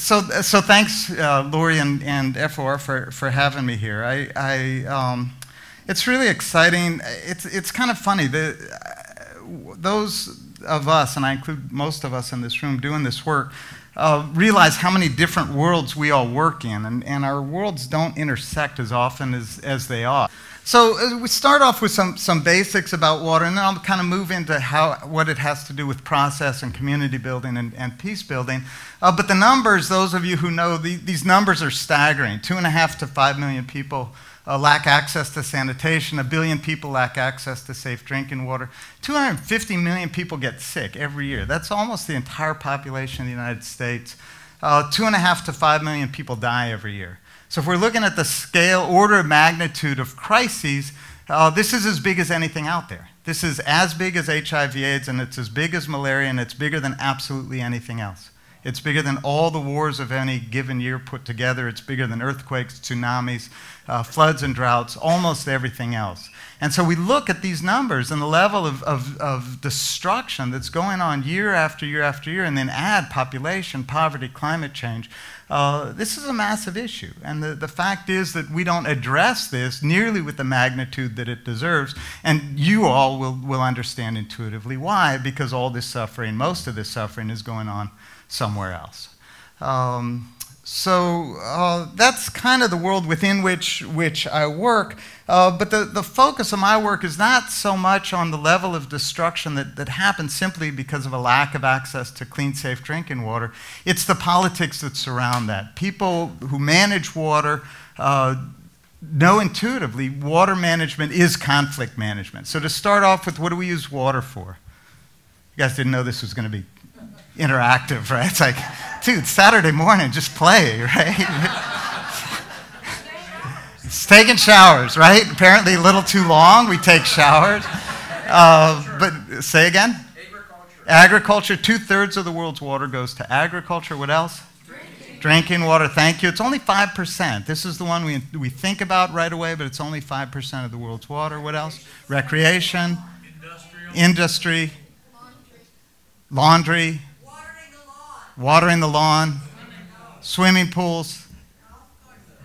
So thanks, Lori and FOR for having me here. It's really exciting. It's kind of funny. Those of us, and I include most of us in this room doing this work, realize how many different worlds we all work in, and our worlds don't intersect as often as they ought. So we start off with some basics about water, and then I'll kind of move into what it has to do with process and community building and peace building. But the numbers, those of you who know, these numbers are staggering. 2.5 to 5 million people lack access to sanitation. 1 billion people lack access to safe drinking water. 250 million people get sick every year. That's almost the entire population of the United States. 2.5 to 5 million people die every year. So if we're looking at the scale, order of magnitude of crises, this is as big as anything out there. This is as big as HIV/AIDS, and it's as big as malaria, and it's bigger than absolutely anything else. It's bigger than all the wars of any given year put together. It's bigger than earthquakes, tsunamis, floods and droughts, almost everything else. And so we look at these numbers and the level of destruction that's going on year after year after year, and then add population, poverty, climate change. This is a massive issue. And the fact is that we don't address this nearly with the magnitude that it deserves. And you all will understand intuitively why, because all this suffering, most of this suffering, is going on somewhere else. That's kind of the world within which I work. But the focus of my work is not so much on the level of destruction that happens simply because of a lack of access to clean, safe drinking water. It's the politics that surround that. People who manage water know intuitively water management is conflict management. So to start off with, what do we use water for? You guys didn't know this was going to be interactive, right? It's like, dude, Saturday morning, just play, right? It's taking showers, right? Apparently a little too long, we take showers. But say again? Agriculture. 2/3 of the world's water goes to agriculture. What else? Drinking water, thank you. It's only 5%. This is the one we think about right away, but it's only 5% of the world's water. What else? Recreation, industry, laundry, watering the lawn, swimming pools,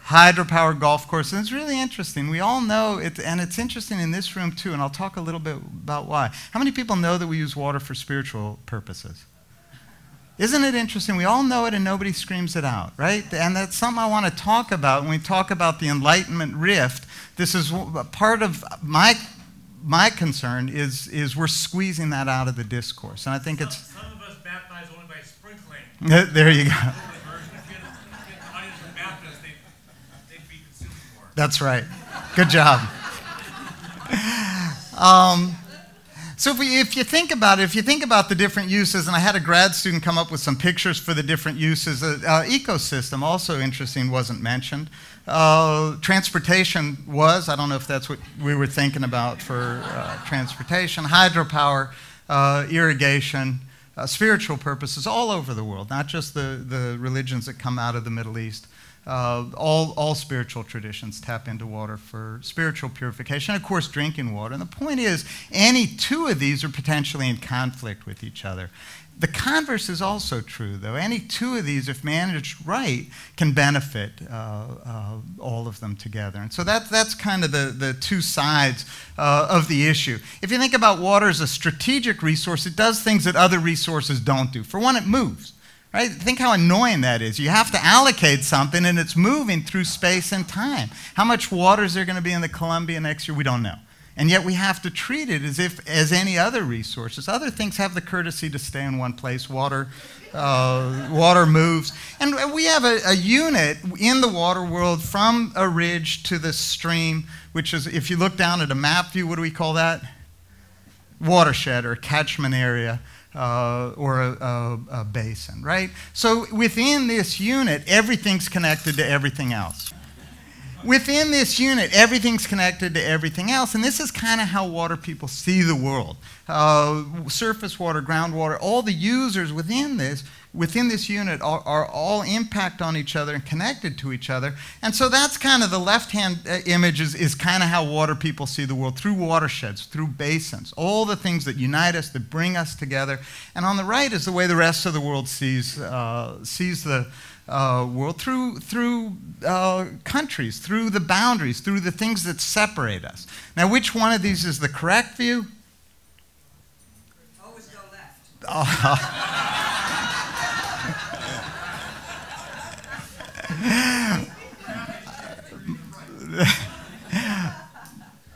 hydropower golf courses. And it's really interesting. We all know it, and it's interesting in this room too, and I'll talk a little bit about why. How many people know that we use water for spiritual purposes? Isn't it interesting? We all know it and nobody screams it out, right? And that's something I want to talk about when we talk about the Enlightenment rift. This is part of my concern is we're squeezing that out of the discourse. And I think it's... Some of us baptize only by sprinkling. There you go. That's right. Good job. So if you think about it, if you think about the different uses, and I had a grad student come up with some pictures for the different uses. Ecosystem, also interesting, wasn't mentioned. Transportation was, I don't know if that's what we were thinking about for transportation. Hydropower, irrigation, spiritual purposes all over the world, not just the religions that come out of the Middle East. All spiritual traditions tap into water for spiritual purification. Of course, drinking water. And the point is, any two of these are potentially in conflict with each other. The converse is also true, though. Any two of these, if managed right, can benefit all of them together. And so that's kind of the two sides of the issue. If you think about water as a strategic resource, it does things that other resources don't do. For one, it moves. Right? Think how annoying that is. You have to allocate something, and it's moving through space and time. How much water is there going to be in the Columbia next year? We don't know. And yet we have to treat it as any other resources. Other things have the courtesy to stay in one place. Water moves. And we have a unit in the water world from a ridge to the stream, which is, if you look down at a map view, what do we call that? Watershed or a catchment area. Or a basin, right? So within this unit, everything's connected to everything else. Within this unit, everything's connected to everything else, and this is kind of how water people see the world. Surface water, groundwater, all the users within this within this unit are all impact on each other and connected to each other. And so that's kind of the left-hand image is kind of how water people see the world, through watersheds, through basins, all the things that unite us, that bring us together. And on the right is the way the rest of the world sees the world, through countries, through the boundaries, through the things that separate us. Now, which one of these is the correct view? Always go left.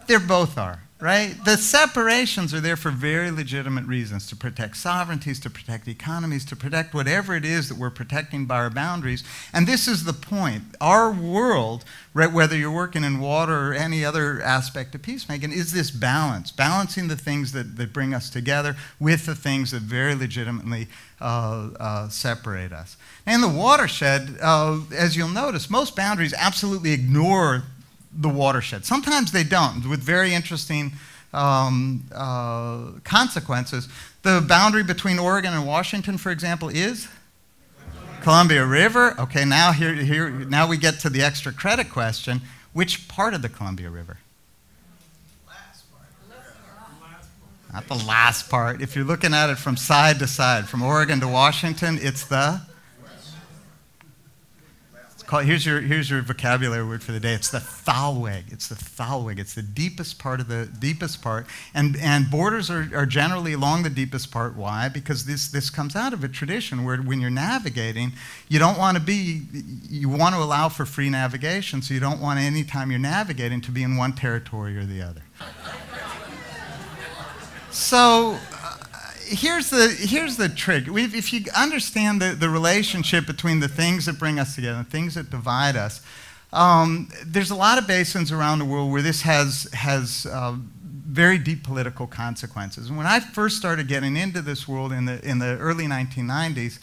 They both are, right? The separations are there for very legitimate reasons, to protect sovereignties, to protect economies, to protect whatever it is that we're protecting by our boundaries. And this is the point. Our world, right, whether you're working in water or any other aspect of peacemaking, is this balance, balancing the things that bring us together with the things that very legitimately separate us. And the watershed, as you'll notice, most boundaries absolutely ignore the watershed. Sometimes they don't, with very interesting consequences. The boundary between Oregon and Washington, for example, is Columbia River. Okay, now now we get to the extra credit question. Which part of the Columbia River? Not the last part. If you're looking at it from side to side, from Oregon to Washington, it's the... Here's your vocabulary word for the day. It's the thalweg. It's the thalweg. It's the deepest part of the deepest part. And borders are generally along the deepest part. Why? Because this comes out of a tradition where when you're navigating, you want to allow for free navigation, so you don't want any time you're navigating to be in one territory or the other. So here's the trick. If you understand the relationship between the things that bring us together and things that divide us, there's a lot of basins around the world where this has very deep political consequences. And when I first started getting into this world in the early 1990s,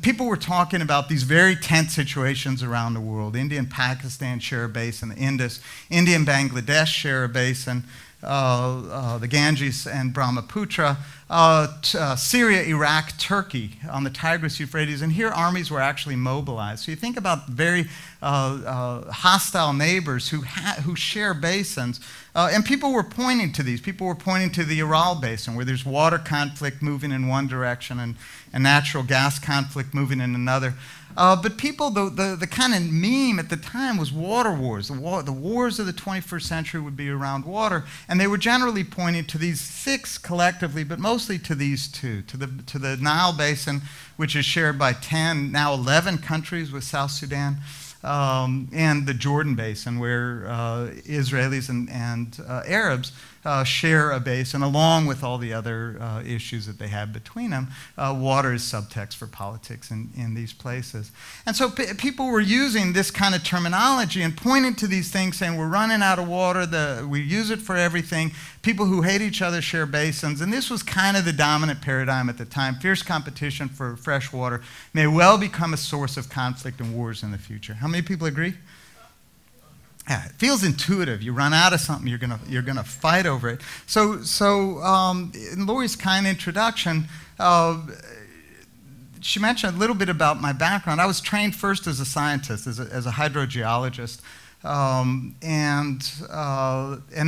people were talking about these very tense situations around the world. India and Pakistan share a basin, the Indus. India and Bangladesh share a basin. The Ganges and Brahmaputra, Syria, Iraq, Turkey on the Tigris-Euphrates, and here armies were actually mobilized. So you think about very hostile neighbors who share basins, and people were pointing to these. People were pointing to the Ural Basin, where there's water conflict moving in one direction and natural gas conflict moving in another. But people, the kind of meme at the time was water wars. The wars of the 21st century would be around water, and they were generally pointing to these 6 collectively, but mostly to these 2, to the Nile Basin, which is shared by 10, now 11 countries with South Sudan, and the Jordan Basin, where Israelis and Arabs share a basin, along with all the other issues that they have between them. Water is subtext for politics in these places. And so people were using this kind of terminology and pointing to these things, saying we're running out of water, we use it for everything. People who hate each other share basins, and this was kind of the dominant paradigm at the time. Fierce competition for fresh water may well become a source of conflict and wars in the future. How many people agree? Yeah, it feels intuitive. You run out of something, you're gonna fight over it. So in Lori's kind introduction, she mentioned a little bit about my background. I was trained first as a scientist, as a hydrogeologist, and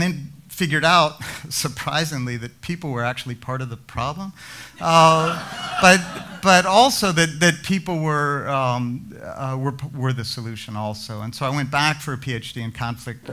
then figured out, surprisingly, that people were actually part of the problem, but also that people were the solution also. And so I went back for a PhD in conflict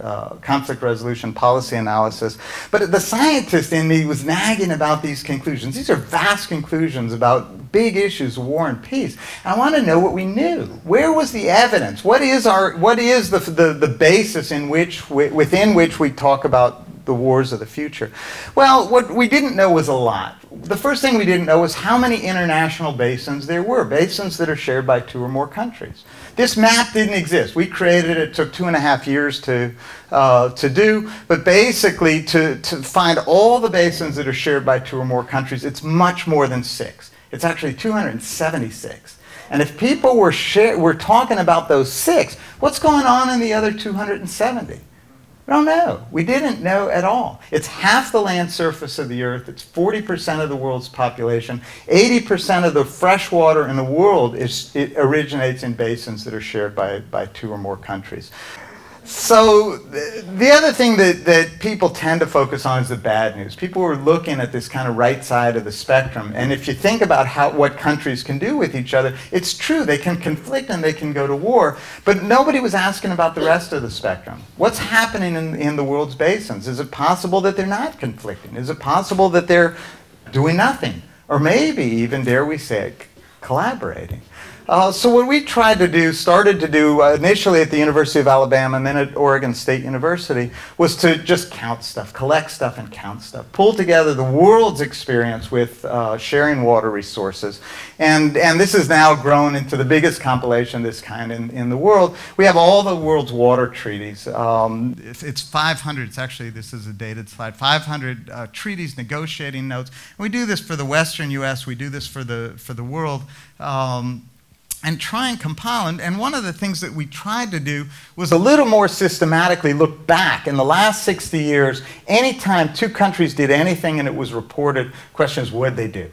resolution policy analysis. But the scientist in me was nagging about these conclusions. These are vast conclusions about big issues of war and peace. And I want to know what we knew. Where was the evidence? What is the basis within which we talk about the wars of the future? Well, what we didn't know was a lot. The first thing we didn't know was how many international basins there were, basins that are shared by 2 or more countries. This map didn't exist. We created it. It took 2.5 years to do, but basically to find all the basins that are shared by 2 or more countries, it's much more than 6. It's actually 276. And if people were talking about those 6, what's going on in the other 270? We don't know. We didn't know at all. It's half the land surface of the Earth. It's 40% of the world's population. 80% of the fresh water in the world it originates in basins that are shared by 2 or more countries. So the other thing that people tend to focus on is the bad news. People were looking at this kind of right side of the spectrum. And if you think about what countries can do with each other, it's true. They can conflict and they can go to war. But nobody was asking about the rest of the spectrum. What's happening in the world's basins? Is it possible that they're not conflicting? Is it possible that they're doing nothing? Or maybe even, dare we say, collaborating? So what we started to do initially at the University of Alabama and then at Oregon State University was to just count stuff, collect stuff and count stuff, pull together the world's experience with sharing water resources. And this has now grown into the biggest compilation of this kind in the world. We have all the world's water treaties. It's 500, this is a dated slide, 500 treaties, negotiating notes. And we do this for the Western US, we do this for the world. And try and compile. And one of the things that we tried to do was a little more systematically look back. In the last 60 years, anytime 2 countries did anything and it was reported, the question is, what did they do?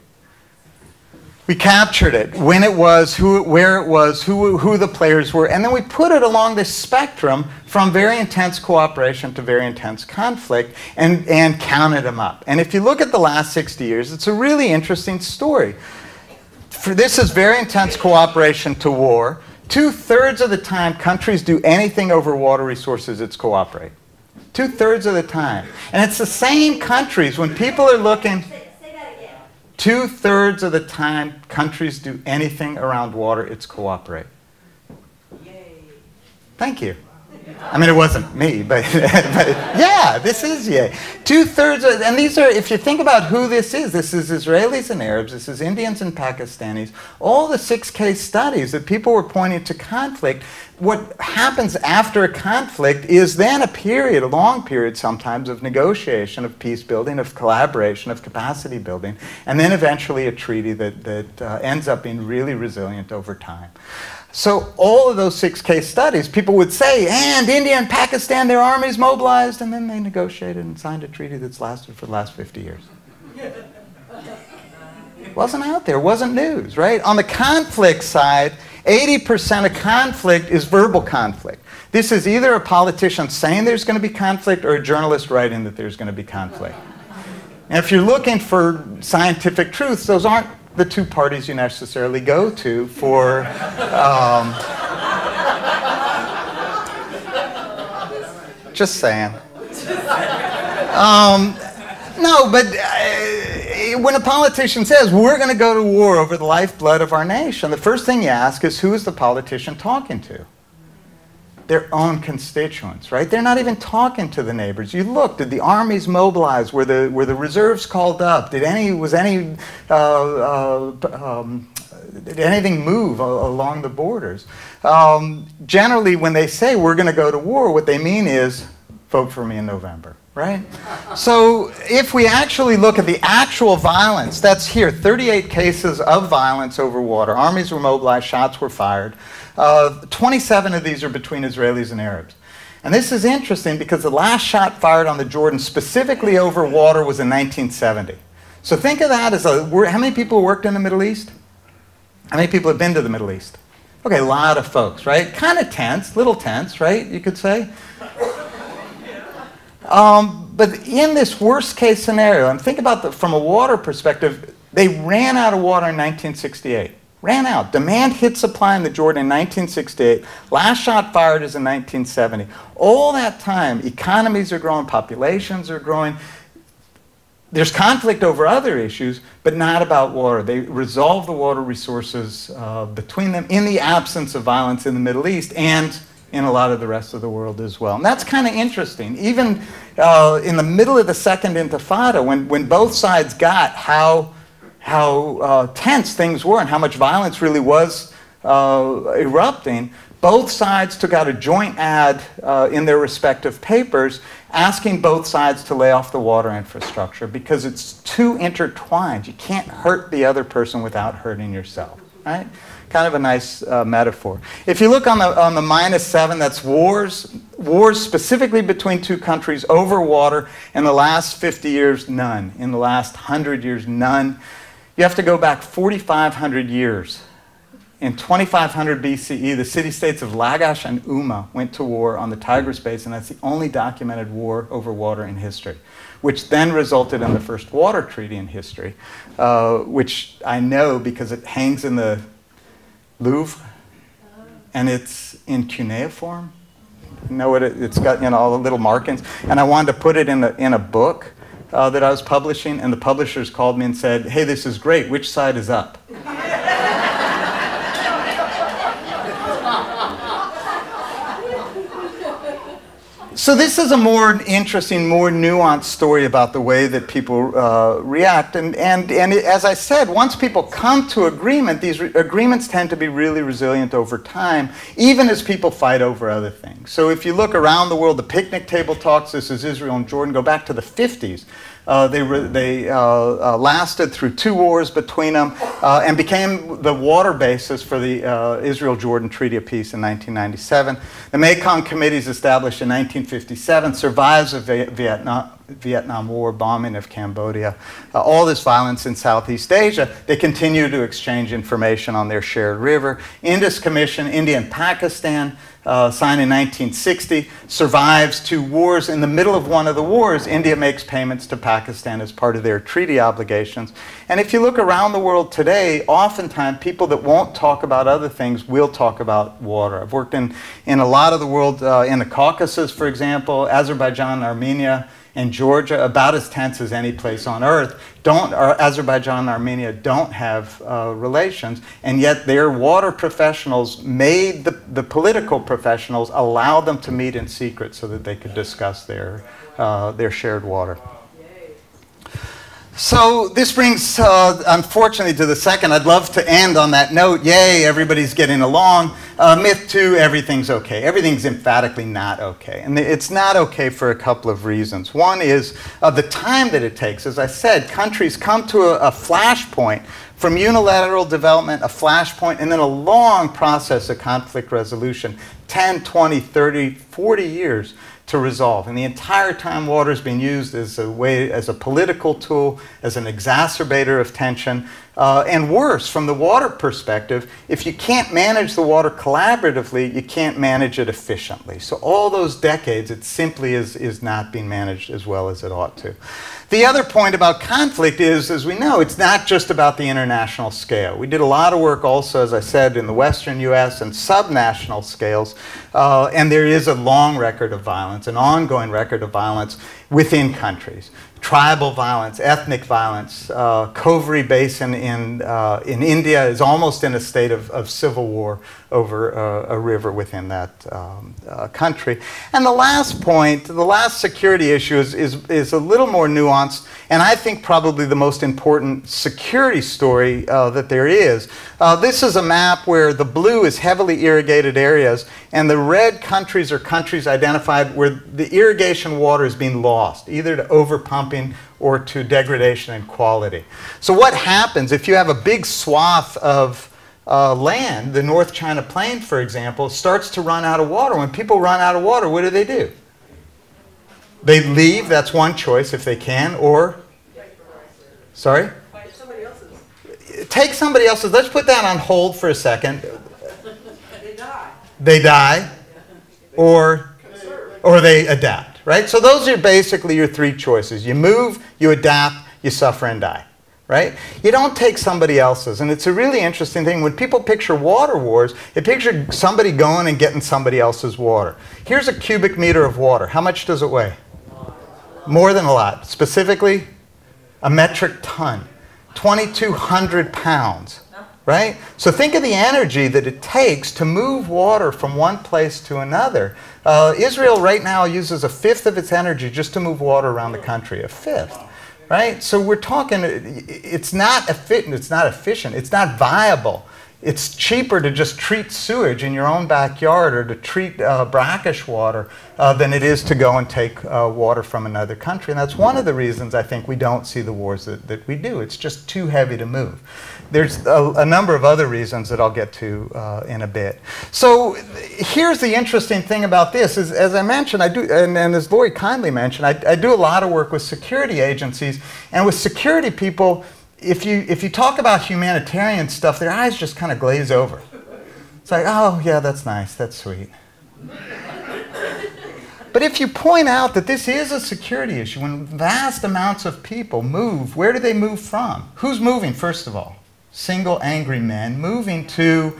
We captured it, when it was, where it was, who the players were, and then we put it along this spectrum from very intense cooperation to very intense conflict and counted them up. And if you look at the last 60 years, it's a really interesting story. This is very intense cooperation to war. 2/3 of the time countries do anything over water resources, it's cooperate. 2/3 of the time. And it's the same countries when people are looking. Say that again. 2/3 of the time countries do anything around water, it's cooperate. Yay. Thank you. I mean, it wasn't me, but yeah, this is yay. 2/3 of, and these are, if you think about who this is Israelis and Arabs, this is Indians and Pakistanis, all the 6 case studies that people were pointing to conflict. What happens after a conflict is then a long period sometimes, of negotiation, of peace building, of collaboration, of capacity building, and then eventually a treaty that ends up being really resilient over time. So all of those 6 case studies, people would say, and India and Pakistan, their armies mobilized, and then they negotiated and signed a treaty that's lasted for the last 50 years. Wasn't out there, wasn't news, right? On the conflict side, 80% of conflict is verbal conflict. This is either a politician saying there's going to be conflict or a journalist writing that there's going to be conflict. And if you're looking for scientific truths, those aren't the 2 parties you necessarily go to for just saying. No, but when a politician says, we're going to go to war over the lifeblood of our nation, the first thing you ask is, who is the politician talking to? Their own constituents, right? They're not even talking to the neighbors. You look, did the armies mobilize? Were the reserves called up? Did anything move along the borders? Generally, when they say we're going to go to war, what they mean is, vote for me in November, right? So if we actually look at the actual violence, that's here, 38 cases of violence over water. Armies were mobilized, shots were fired. 27 of these are between Israelis and Arabs. And this is interesting because the last shot fired on the Jordan specifically over water was in 1970. So think of that as how many people worked in the Middle East? How many people have been to the Middle East? Okay, a lot of folks, right? Kind of tense, little tense, right, you could say. But in this worst case scenario, and think about from a water perspective, they ran out of water in 1968. Ran out. Demand hit supply in the Jordan in 1968. Last shot fired is in 1970. All that time, economies are growing, populations are growing. There's conflict over other issues, but not about water. They resolve the water resources between them in the absence of violence in the Middle East and in a lot of the rest of the world as well. And that's kind of interesting. Even in the middle of the Second Intifada, when both sides got how tense things were and how much violence really was erupting, both sides took out a joint ad in their respective papers asking both sides to lay off the water infrastructure because it's too intertwined. You can't hurt the other person without hurting yourself, right? kind of a nice metaphor. If you look on the -7, that's wars specifically between two countries over water. In the last 50 years, none. In the last 100 years, none. You have to go back 4,500 years. In 2500 BCE, the city-states of Lagash and Umma went to war on the Tigris Basin. That's the only documented war over water in history, which then resulted in the first water treaty in history, which I know because it hangs in the Louvre, and it's in cuneiform. You know what it's got, all the little markings. And I wanted to put it in a book that I was publishing, and the publishers called me and said, "Hey, this is great. Which side is up?" So this is a more interesting, more nuanced story about the way that people react. And as I said, once people come to agreement, these agreements tend to be really resilient over time, even as people fight over other things. So if you look around the world, the picnic table talks, this is Israel and Jordan, go back to the 50s. They lasted through 2 wars between them and became the water basis for the Israel-Jordan Treaty of Peace in 1997. The Mekong Committees established in 1957 survives a Vietnam War, bombing of Cambodia, all this violence in Southeast Asia. They continue to exchange information on their shared river. Indus Commission, India and Pakistan, signed in 1960, survives 2 wars. In the middle of one of the wars, India makes payments to Pakistan as part of their treaty obligations. And if you look around the world today, oftentimes people that won't talk about other things will talk about water. I've worked in a lot of the world, in the Caucasus, for example, Azerbaijan, Armenia, and Georgia, about as tense as any place on earth. Azerbaijan and Armenia don't have relations, and yet their water professionals made the political professionals allow them to meet in secret so that they could discuss their shared water. So this brings, unfortunately, to the second. I'd love to end on that note. Yay, everybody's getting along. Myth 2, everything's okay. Everything's emphatically not okay. And it's not okay for a couple of reasons. One is the time that it takes. As I said, countries come to a flashpoint from unilateral development, a flashpoint, and then a long process of conflict resolution, 10, 20, 30, 40 years to resolve. And the entire time water is being used as a political tool, as an exacerbator of tension. And worse, from the water perspective, if you can't manage the water collaboratively, you can't manage it efficiently. So all those decades, it simply is not being managed as well as it ought to. The other point about conflict is, as we know, it's not just about the international scale. We did a lot of work also, as I said, in the Western U.S. and subnational scales, and there is a long record of violence, an ongoing record of violence within countries. Tribal violence, ethnic violence. Kovri Basin in India is almost in a state of civil war over a river within that country. And the last point, the last security issue is a little more nuanced, and I think probably the most important security story that there is. This is a map where the blue is heavily irrigated areas, and the red countries are countries identified where the irrigation water is being lost, either to overpumping or to degradation in quality. So what happens if you have a big swath of land, the North China Plain, for example, starts to run out of water? When people run out of water, what do? They leave, that's one choice if they can, or? Sorry? Take somebody else's. Let's put that on hold for a second. They die. Or they adapt. Right? So those are basically your 3 choices. You move, you adapt, you suffer and die. Right? You don't take somebody else's. And it's a really interesting thing. When people picture water wars, they picture somebody going and getting somebody else's water. Here's a cubic meter of water. How much does it weigh? More than a lot. Specifically, a metric ton. 2,200 pounds. Right? So think of the energy that it takes to move water from one place to another. Israel right now uses 1/5 of its energy just to move water around the country. 1/5. Right? So we're talking, it's not efficient, it's not viable. It's cheaper to just treat sewage in your own backyard or to treat brackish water than it is to go and take water from another country. And that's one of the reasons I think we don't see the wars that we do. It's just too heavy to move. There's a number of other reasons that I'll get to in a bit. So here's the interesting thing about this, is, as I mentioned, I do, and as Lori kindly mentioned, I do a lot of work with security agencies, and with security people, if you talk about humanitarian stuff, their eyes just kind of glaze over. It's like, oh yeah, that's nice, that's sweet. But if you point out that this is a security issue, when vast amounts of people move, where do they move from? Who's moving, first of all? Single angry men moving to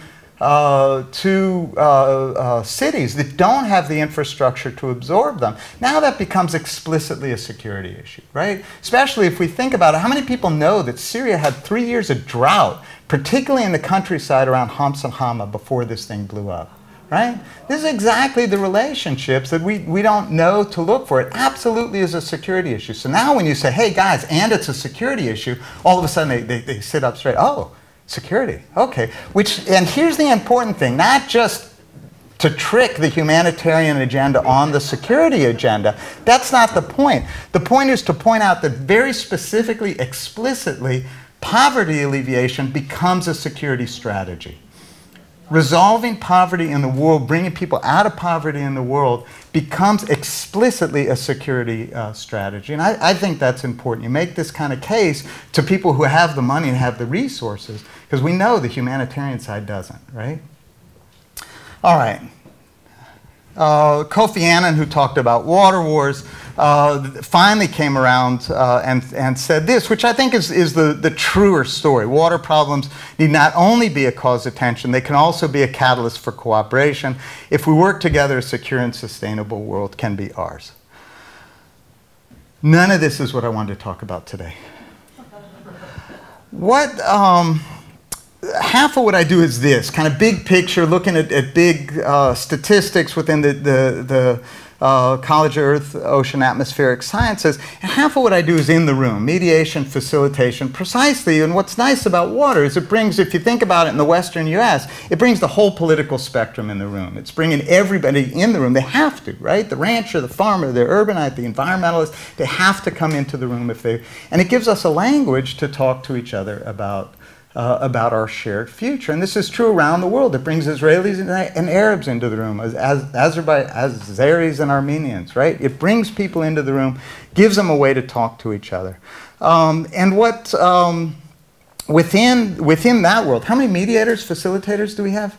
cities that don't have the infrastructure to absorb them. Now that becomes explicitly a security issue, right? Especially if we think about it, how many people know that Syria had 3 years of drought, particularly in the countryside around Homs and Hama before this thing blew up? Right? This is exactly the relationships that we don't know to look for. It absolutely is a security issue. So now when you say, hey guys, and it's a security issue, all of a sudden they sit up straight. Oh, security, okay. And here's the important thing, not just to trick the humanitarian agenda on the security agenda. That's not the point. The point is to point out that very specifically, explicitly, poverty alleviation becomes a security strategy. Resolving poverty in the world, bringing people out of poverty in the world, becomes explicitly a security strategy. And I think that's important. You make this kind of case to people who have the money and have the resources, because we know the humanitarian side doesn't, right? All right. Kofi Annan, who talked about water wars, finally came around and said this, which I think is the truer story. Water problems need not only be a cause of tension, they can also be a catalyst for cooperation. If we work together, a secure and sustainable world can be ours. None of this is what I wanted to talk about today. Half of what I do is this, kind of big picture, looking at big statistics within the College of Earth, Ocean, Atmospheric Sciences. And half of what I do is in the room, mediation, facilitation, precisely. And what's nice about water is it brings, if you think about it in the Western US, it brings the whole political spectrum in the room. It's bringing everybody in the room. They have to, right? The rancher, the farmer, the urbanite, the environmentalist, they have to come into the room and it gives us a language to talk to each other about our shared future. And this is true around the world. It brings Israelis and Arabs into the room, Azeris and Armenians, right? It brings people into the room, gives them a way to talk to each other. And what, within that world, how many mediators, facilitators do we have?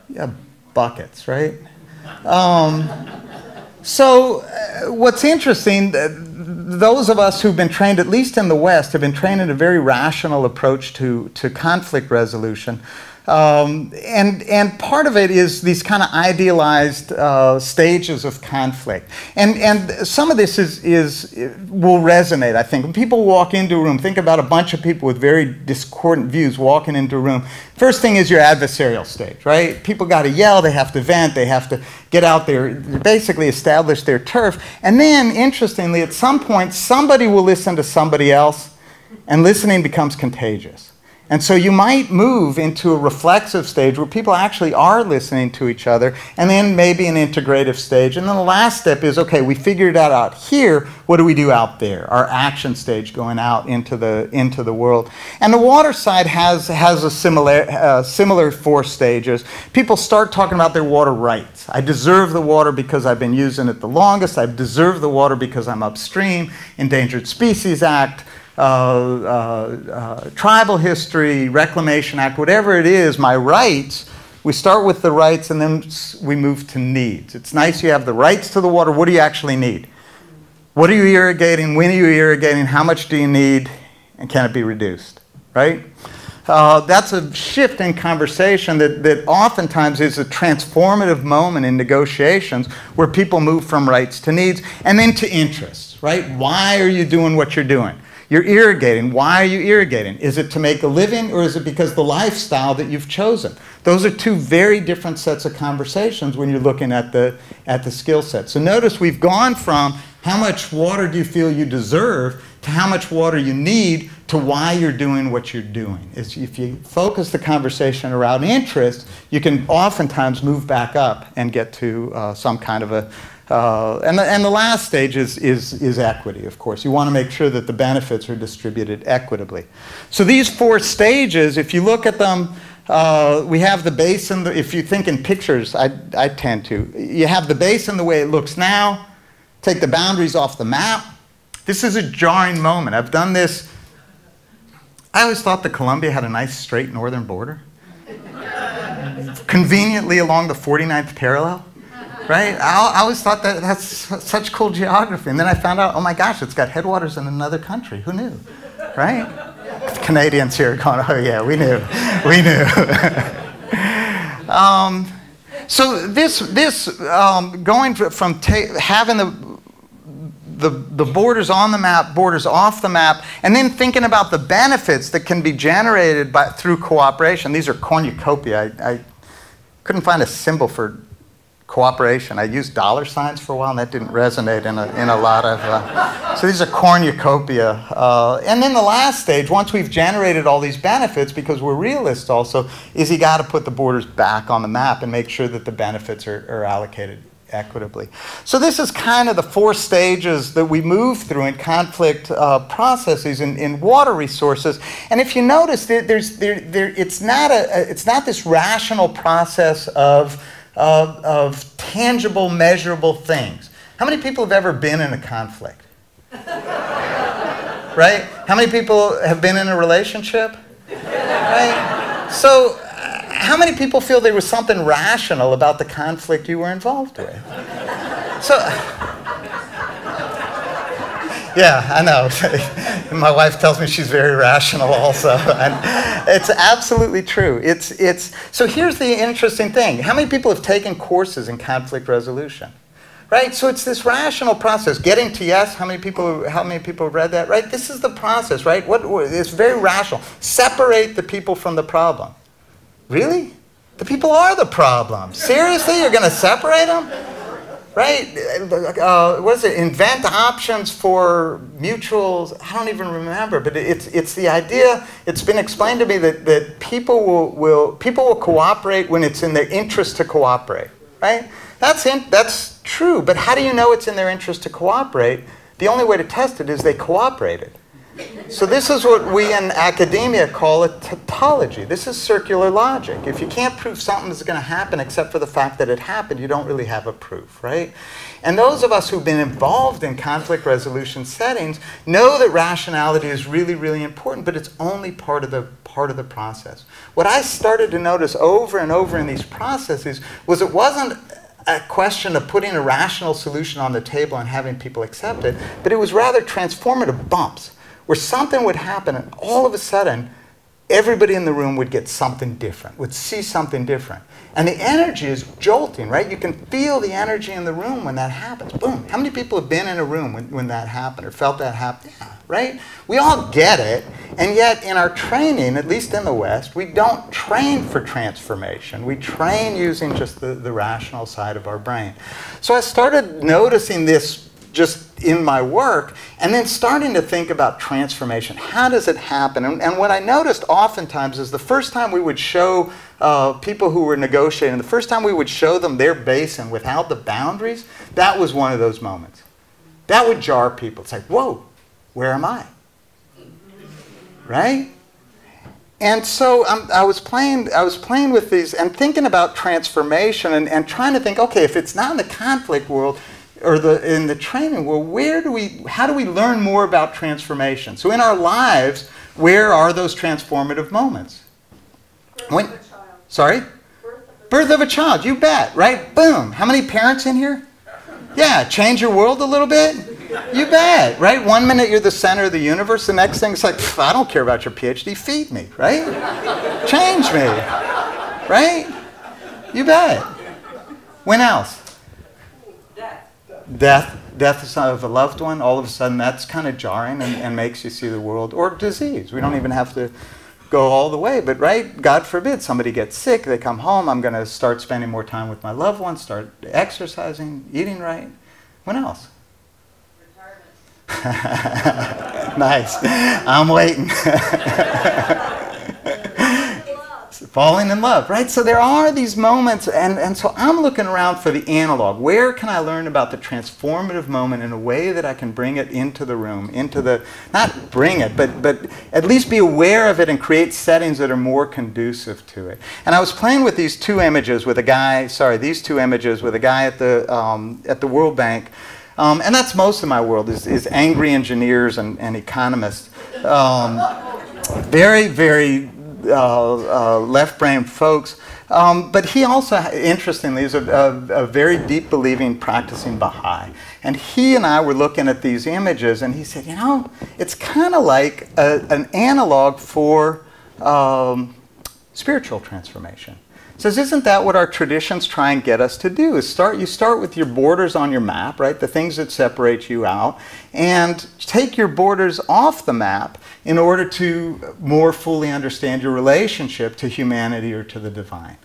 Yeah, buckets, right? What's interesting, those of us who've been trained, at least in the West, have been trained in a very rational approach to conflict resolution. And part of it is these kind of idealized stages of conflict. And some of this will resonate, I think. When people walk into a room, think about a bunch of people with very discordant views walking into a room. First thing is your adversarial stage, right? People got to yell, they have to vent, they have to get out there, basically establish their turf. And then, interestingly, at some point, somebody will listen to somebody else, and listening becomes contagious. And so you might move into a reflexive stage where people actually are listening to each other, and then maybe an integrative stage. And then the last step is, okay, we figured that out here, what do we do out there? Our action stage going out into the world. And the water side has a similar 4 stages. People start talking about their water rights. I deserve the water because I've been using it the longest. I deserve the water because I'm upstream. Endangered Species Act. Tribal history, Reclamation Act, whatever it is, my rights, we start with the rights and then we move to needs. It's nice you have the rights to the water. What do you actually need? What are you irrigating? When are you irrigating? How much do you need? And can it be reduced? Right? That's a shift in conversation that oftentimes is a transformative moment in negotiations where people move from rights to needs and then to interests. Right? Why are you doing what you're doing? You're irrigating. Why are you irrigating? Is it to make a living, or is it because the lifestyle that you've chosen? Those are 2 very different sets of conversations when you're looking at the skill set. So notice we've gone from how much water do you feel you deserve to how much water you need to why you're doing what you're doing. If you focus the conversation around interest, you can oftentimes move back up and get to some kind of a and the last stage is equity, of course. You want to make sure that the benefits are distributed equitably. So these 4 stages, if you look at them, we have the basin. If you think in pictures, I tend to. You have the basin the way it looks now. Take the boundaries off the map. This is a jarring moment. I've done this. I always thought that Colombia had a nice straight northern border. Conveniently along the 49th parallel. Right? I always thought that that's such cool geography. And then I found out, oh my gosh, it's got headwaters in another country. Who knew? Right? Canadians here going, oh yeah, we knew. We knew. So going from having the borders on the map, borders off the map, and then thinking about the benefits that can be generated through cooperation. These are cornucopia. I couldn't find a symbol for cooperation. I used dollar signs for a while, and that didn't resonate in a lot of... so these are cornucopia. And then the last stage, once we've generated all these benefits, because we're realists also, is you got to put the borders back on the map and make sure that the benefits are allocated equitably. So this is kind of the 4 stages that we move through in conflict processes in water resources. And if you notice, it's not this rational process of tangible, measurable things. How many people have ever been in a conflict? Right? How many people have been in a relationship? Right? So, how many people feel there was something rational about the conflict you were involved with? So, yeah, I know. My wife tells me she's very rational also. And it's absolutely true. So here's the interesting thing. How many people have taken courses in conflict resolution? Right? So it's this rational process. Getting to yes, how many people have read that? Right? This is the process, right? It's very rational. Separate the people from the problem. Really? The people are the problem. Seriously? You're going to separate them? Right? What is it? Invent options for mutuals. I don't even remember, but it's the idea. It's been explained to me that people will cooperate when it's in their interest to cooperate. Right? That's true. But how do you know it's in their interest to cooperate? The only way to test it is they cooperated. So this is what we in academia call a tautology. This is circular logic. If you can't prove something is going to happen except for the fact that it happened, you don't really have a proof, right? And those of us who've been involved in conflict resolution settings know that rationality is really, really important, but it's only part of the process. What I started to notice over and over in these processes was it wasn't a question of putting a rational solution on the table and having people accept it, but it was rather transformative bumps, where something would happen and all of a sudden, everybody in the room would get something different, would see something different. And the energy is jolting, right? You can feel the energy in the room when that happens. Boom. How many people have been in a room when that happened or felt that happen? Yeah, right? We all get it. And yet in our training, at least in the West, we don't train for transformation. We train using just the rational side of our brain. So I started noticing this just in my work, and then starting to think about transformation. How does it happen? And what I noticed oftentimes is the first time we would show people who were negotiating, the first time we would show them their basin without the boundaries, that was one of those moments. That would jar people. It's like, whoa, where am I? Right? And so I was playing with these and thinking about transformation and trying to think, okay, if it's not in the conflict world, or in the training, well, how do we learn more about transformation? So in our lives, where are those transformative moments? Birth of a child. Sorry? Birth of a child, you bet, right? Boom. How many parents in here? Yeah, change your world a little bit? You bet, right? 1 minute you're the center of the universe, the next thing it's like, I don't care about your PhD, feed me, right? Change me, right? You bet. When else? Death of a loved one, all of a sudden that's kind of jarring and makes you see the world. Or disease. We don't even have to go all the way, but right, God forbid somebody gets sick, they come home, I'm going to start spending more time with my loved ones, start exercising, eating right. When else? Retirement. Nice. I'm waiting. Falling in love, right? So there are these moments, and so I'm looking around for the analog. Where can I learn about the transformative moment in a way that I can bring it into the room, not bring it, but at least be aware of it and create settings that are more conducive to it. And I was playing with these two images with a guy, at the World Bank, and that's most of my world, is angry engineers and economists. Very, very left-brain folks. But he also, interestingly, is a very deep-believing, practicing Baha'i. And he and I were looking at these images, and he said, you know, it's kind of like an analog for spiritual transformation. He says, isn't that what our traditions try and get us to do? You start with your borders on your map, right? The things that separate you out, and take your borders off the map in order to more fully understand your relationship to humanity or to the divine.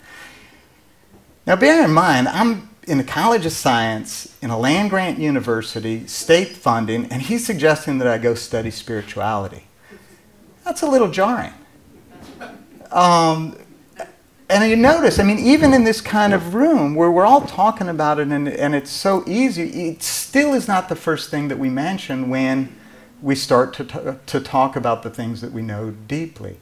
Now, bear in mind, I'm in the College of Science, in a land-grant university, state funding, and he's suggesting that I go study spirituality. That's a little jarring. And you notice, I mean, even in this kind of room where we're all talking about it and it's so easy, it still is not the first thing that we mention when we start to talk about the things that we know deeply.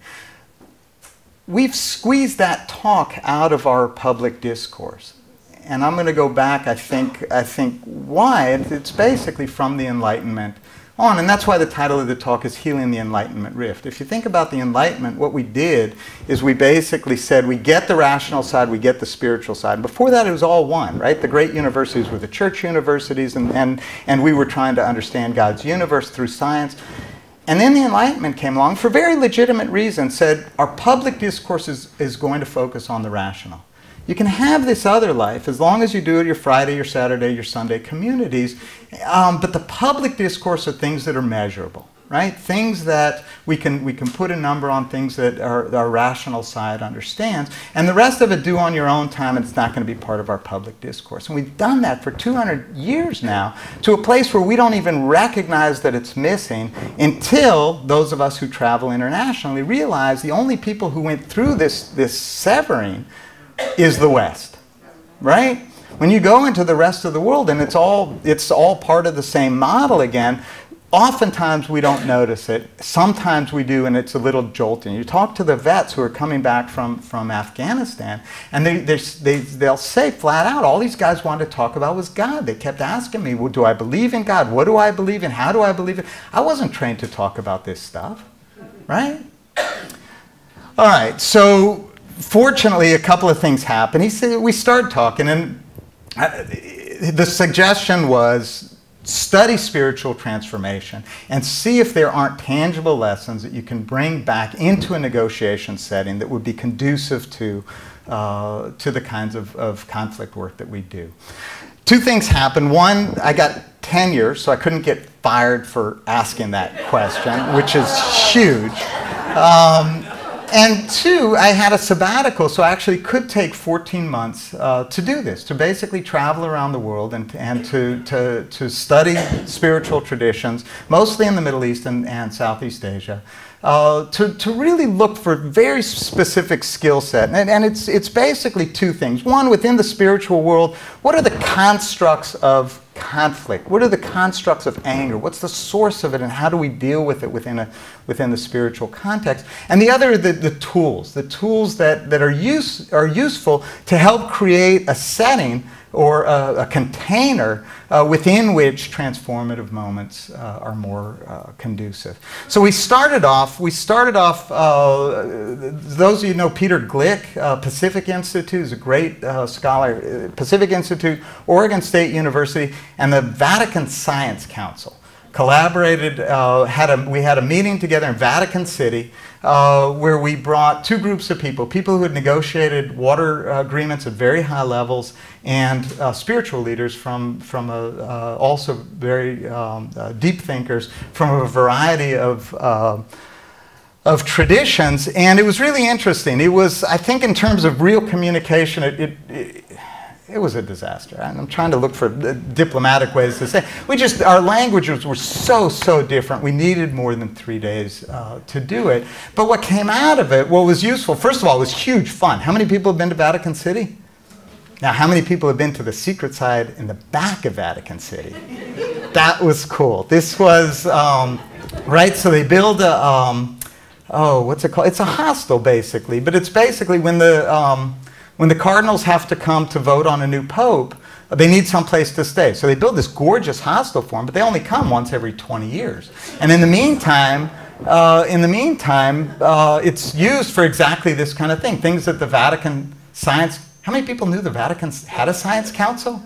We've squeezed that talk out of our public discourse. And I'm going to go back, I think why. It's basically from the Enlightenment on. And that's why the title of the talk is Healing the Enlightenment Rift. If you think about the Enlightenment, what we did is we basically said we get the rational side, we get the spiritual side. Before that, it was all one, right? The great universities were the church universities, and we were trying to understand God's universe through science. And then the Enlightenment came along for very legitimate reasons, said our public discourse is going to focus on the rational. You can have this other life as long as you do it your Friday, your Saturday, your Sunday communities, but the public discourse are things that are measurable, right? Things that we can put a number on, things that our rational side understands, and the rest of it do on your own time, and it's not going to be part of our public discourse. And we've done that for 200 years now to a place where we don't even recognize that it's missing until those of us who travel internationally realize the only people who went through this severing is the West, right? When you go into the rest of the world and it's all part of the same model again, oftentimes we don't notice it. Sometimes we do, and it's a little jolting. You talk to the vets who are coming back from Afghanistan, and they'll say flat out, all these guys wanted to talk about was God. They kept asking me, well, do I believe in God? What do I believe in? How do I believe it? I wasn't trained to talk about this stuff, right? All right, so fortunately, a couple of things happened. He said, we started talking, and the suggestion was study spiritual transformation and see if there aren't tangible lessons that you can bring back into a negotiation setting that would be conducive to the kinds of conflict work that we do. Two things happened. One, I got tenure, so I couldn't get fired for asking that question, which is huge. And two, I had a sabbatical, so I actually could take 14 months to do this, to basically travel around the world and to study spiritual traditions, mostly in the Middle East and Southeast Asia, to really look for very specific skill set. And it's basically two things. One, within the spiritual world, what are the constructs of conflict? What are the constructs of anger? What's the source of it, and how do we deal with it within the spiritual context? And the other, the tools that are useful to help create a setting or a container within which transformative moments are more conducive. So we started off, those of you know Peter Glick, Pacific Institute is a great scholar, Pacific Institute, Oregon State University, and the Vatican Science Council collaborated, we had a meeting together in Vatican City where we brought two groups of people who had negotiated water agreements at very high levels, and spiritual leaders from also very deep thinkers from a variety of traditions. And it was really interesting. It was, I think in terms of real communication, it was a disaster. And I'm trying to look for diplomatic ways to say. Our languages were so different. We needed more than 3 days to do it. But what came out of it, what was useful, first of all, it was huge fun. How many people have been to Vatican City? Now, how many people have been to the secret side in the back of Vatican City? That was cool. This was, right, so they build a, what's it called? It's a hostel, basically. But it's basically when the cardinals have to come to vote on a new pope, they need some place to stay. So they build this gorgeous hostel for them, but they only come once every 20 years. And in the meantime, it's used for exactly this kind of thing. Things that the Vatican science... How many people knew the Vatican had a science council?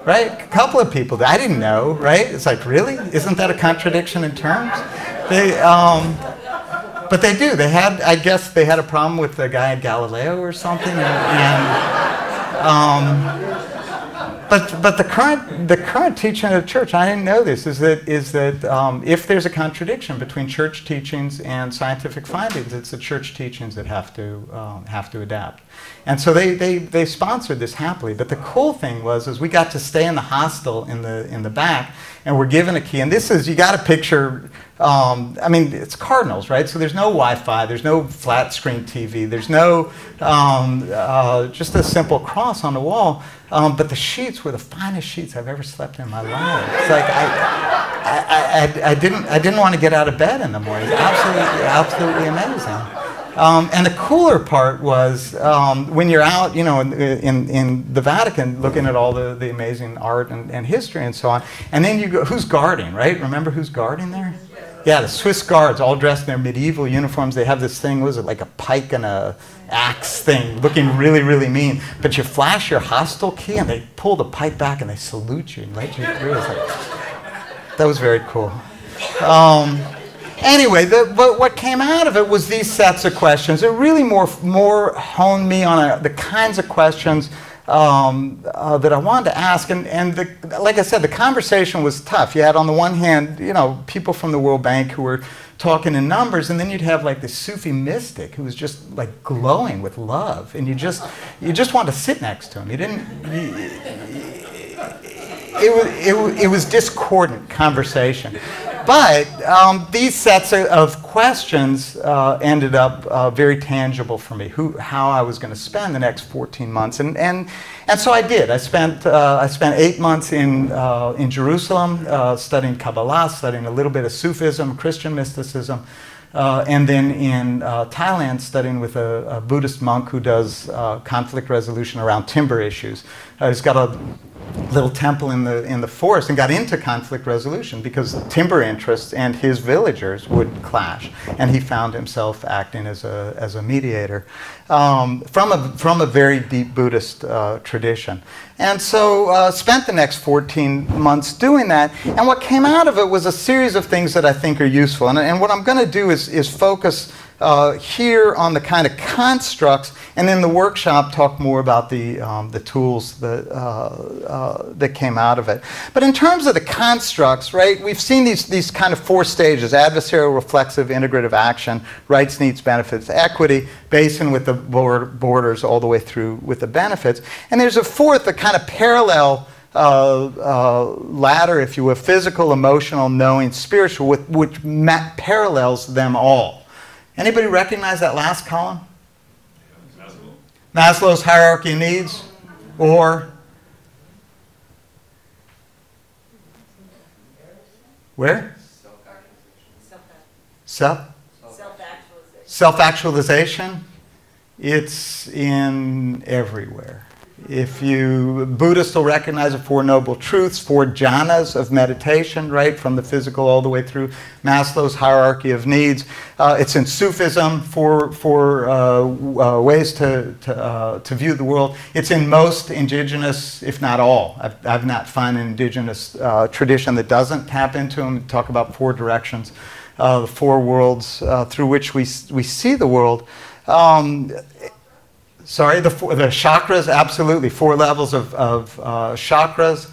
Right? A couple of people. I didn't know, right? It's like, really? Isn't that a contradiction in terms? But they do. I guess they had a problem with the guy Galileo or something. But the current teaching of the church, I didn't know this, is that if there's a contradiction between church teachings and scientific findings, it's the church teachings that have to adapt. And so they sponsored this happily. But the cool thing was we got to stay in the hostel in the back, and we're given a key. And this is, you got to picture, I mean, it's cardinals, right? So there's no Wi-Fi, there's no flat screen TV, there's no, just a simple cross on the wall. But the sheets were the finest sheets I've ever slept in my life. It's like I didn't want to get out of bed in the morning. It was absolutely amazing. And the cooler part was when you're out, you know, in the Vatican, looking at all the amazing art and history and so on, and then you go, who's guarding, right? Remember who's guarding there? Yeah, the Swiss guards, all dressed in their medieval uniforms. They have this thing, what is it, like a pike and a axe thing, looking really mean. But you flash your hostel key, and they pull the pike back, and they salute you and let you through. It's like, that was very cool. Anyway, but what came out of it was these sets of questions. It really more honed me on the kinds of questions that I wanted to ask, and like I said, the conversation was tough. You had, on the one hand, you know, people from the World Bank who were talking in numbers, and then you'd have like this Sufi mystic who was just like glowing with love, and you just wanted to sit next to him. You didn't. It was discordant conversation. But these sets of questions ended up very tangible for me, how I was going to spend the next 14 months. And so I did. I spent 8 months in Jerusalem studying Kabbalah, studying a little bit of Sufism, Christian mysticism, and then in Thailand studying with a Buddhist monk who does conflict resolution around timber issues. He's got a little temple in the forest, and got into conflict resolution because timber interests and his villagers would clash, and he found himself acting as a mediator from a very deep Buddhist tradition. And so spent the next 14 months doing that, and what came out of it was a series of things that I think are useful. And what I'm going to do is focus here on the kind of constructs, and in the workshop talk more about the tools that came out of it. But in terms of the constructs, right, we've seen these kind of 4 stages: adversarial, reflexive, integrative action, rights, needs, benefits, equity, basin with the borders all the way through with the benefits. And there's a fourth, a kind of parallel ladder, if you will: physical, emotional, knowing, spiritual, which parallels them all. Anybody recognize that last column? Maslow's hierarchy of needs, or where? Self-actualization. It's in everywhere. Buddhists will recognize the 4 noble truths, 4 jhanas of meditation, right, from the physical all the way through Maslow's hierarchy of needs. It's in Sufism, 4 ways to view the world. It's in most indigenous, if not all. I've not found an indigenous tradition that doesn't tap into them. Talk about 4 directions, the 4 worlds through which we see the world. Sorry, the chakras, absolutely, 4 levels of chakras.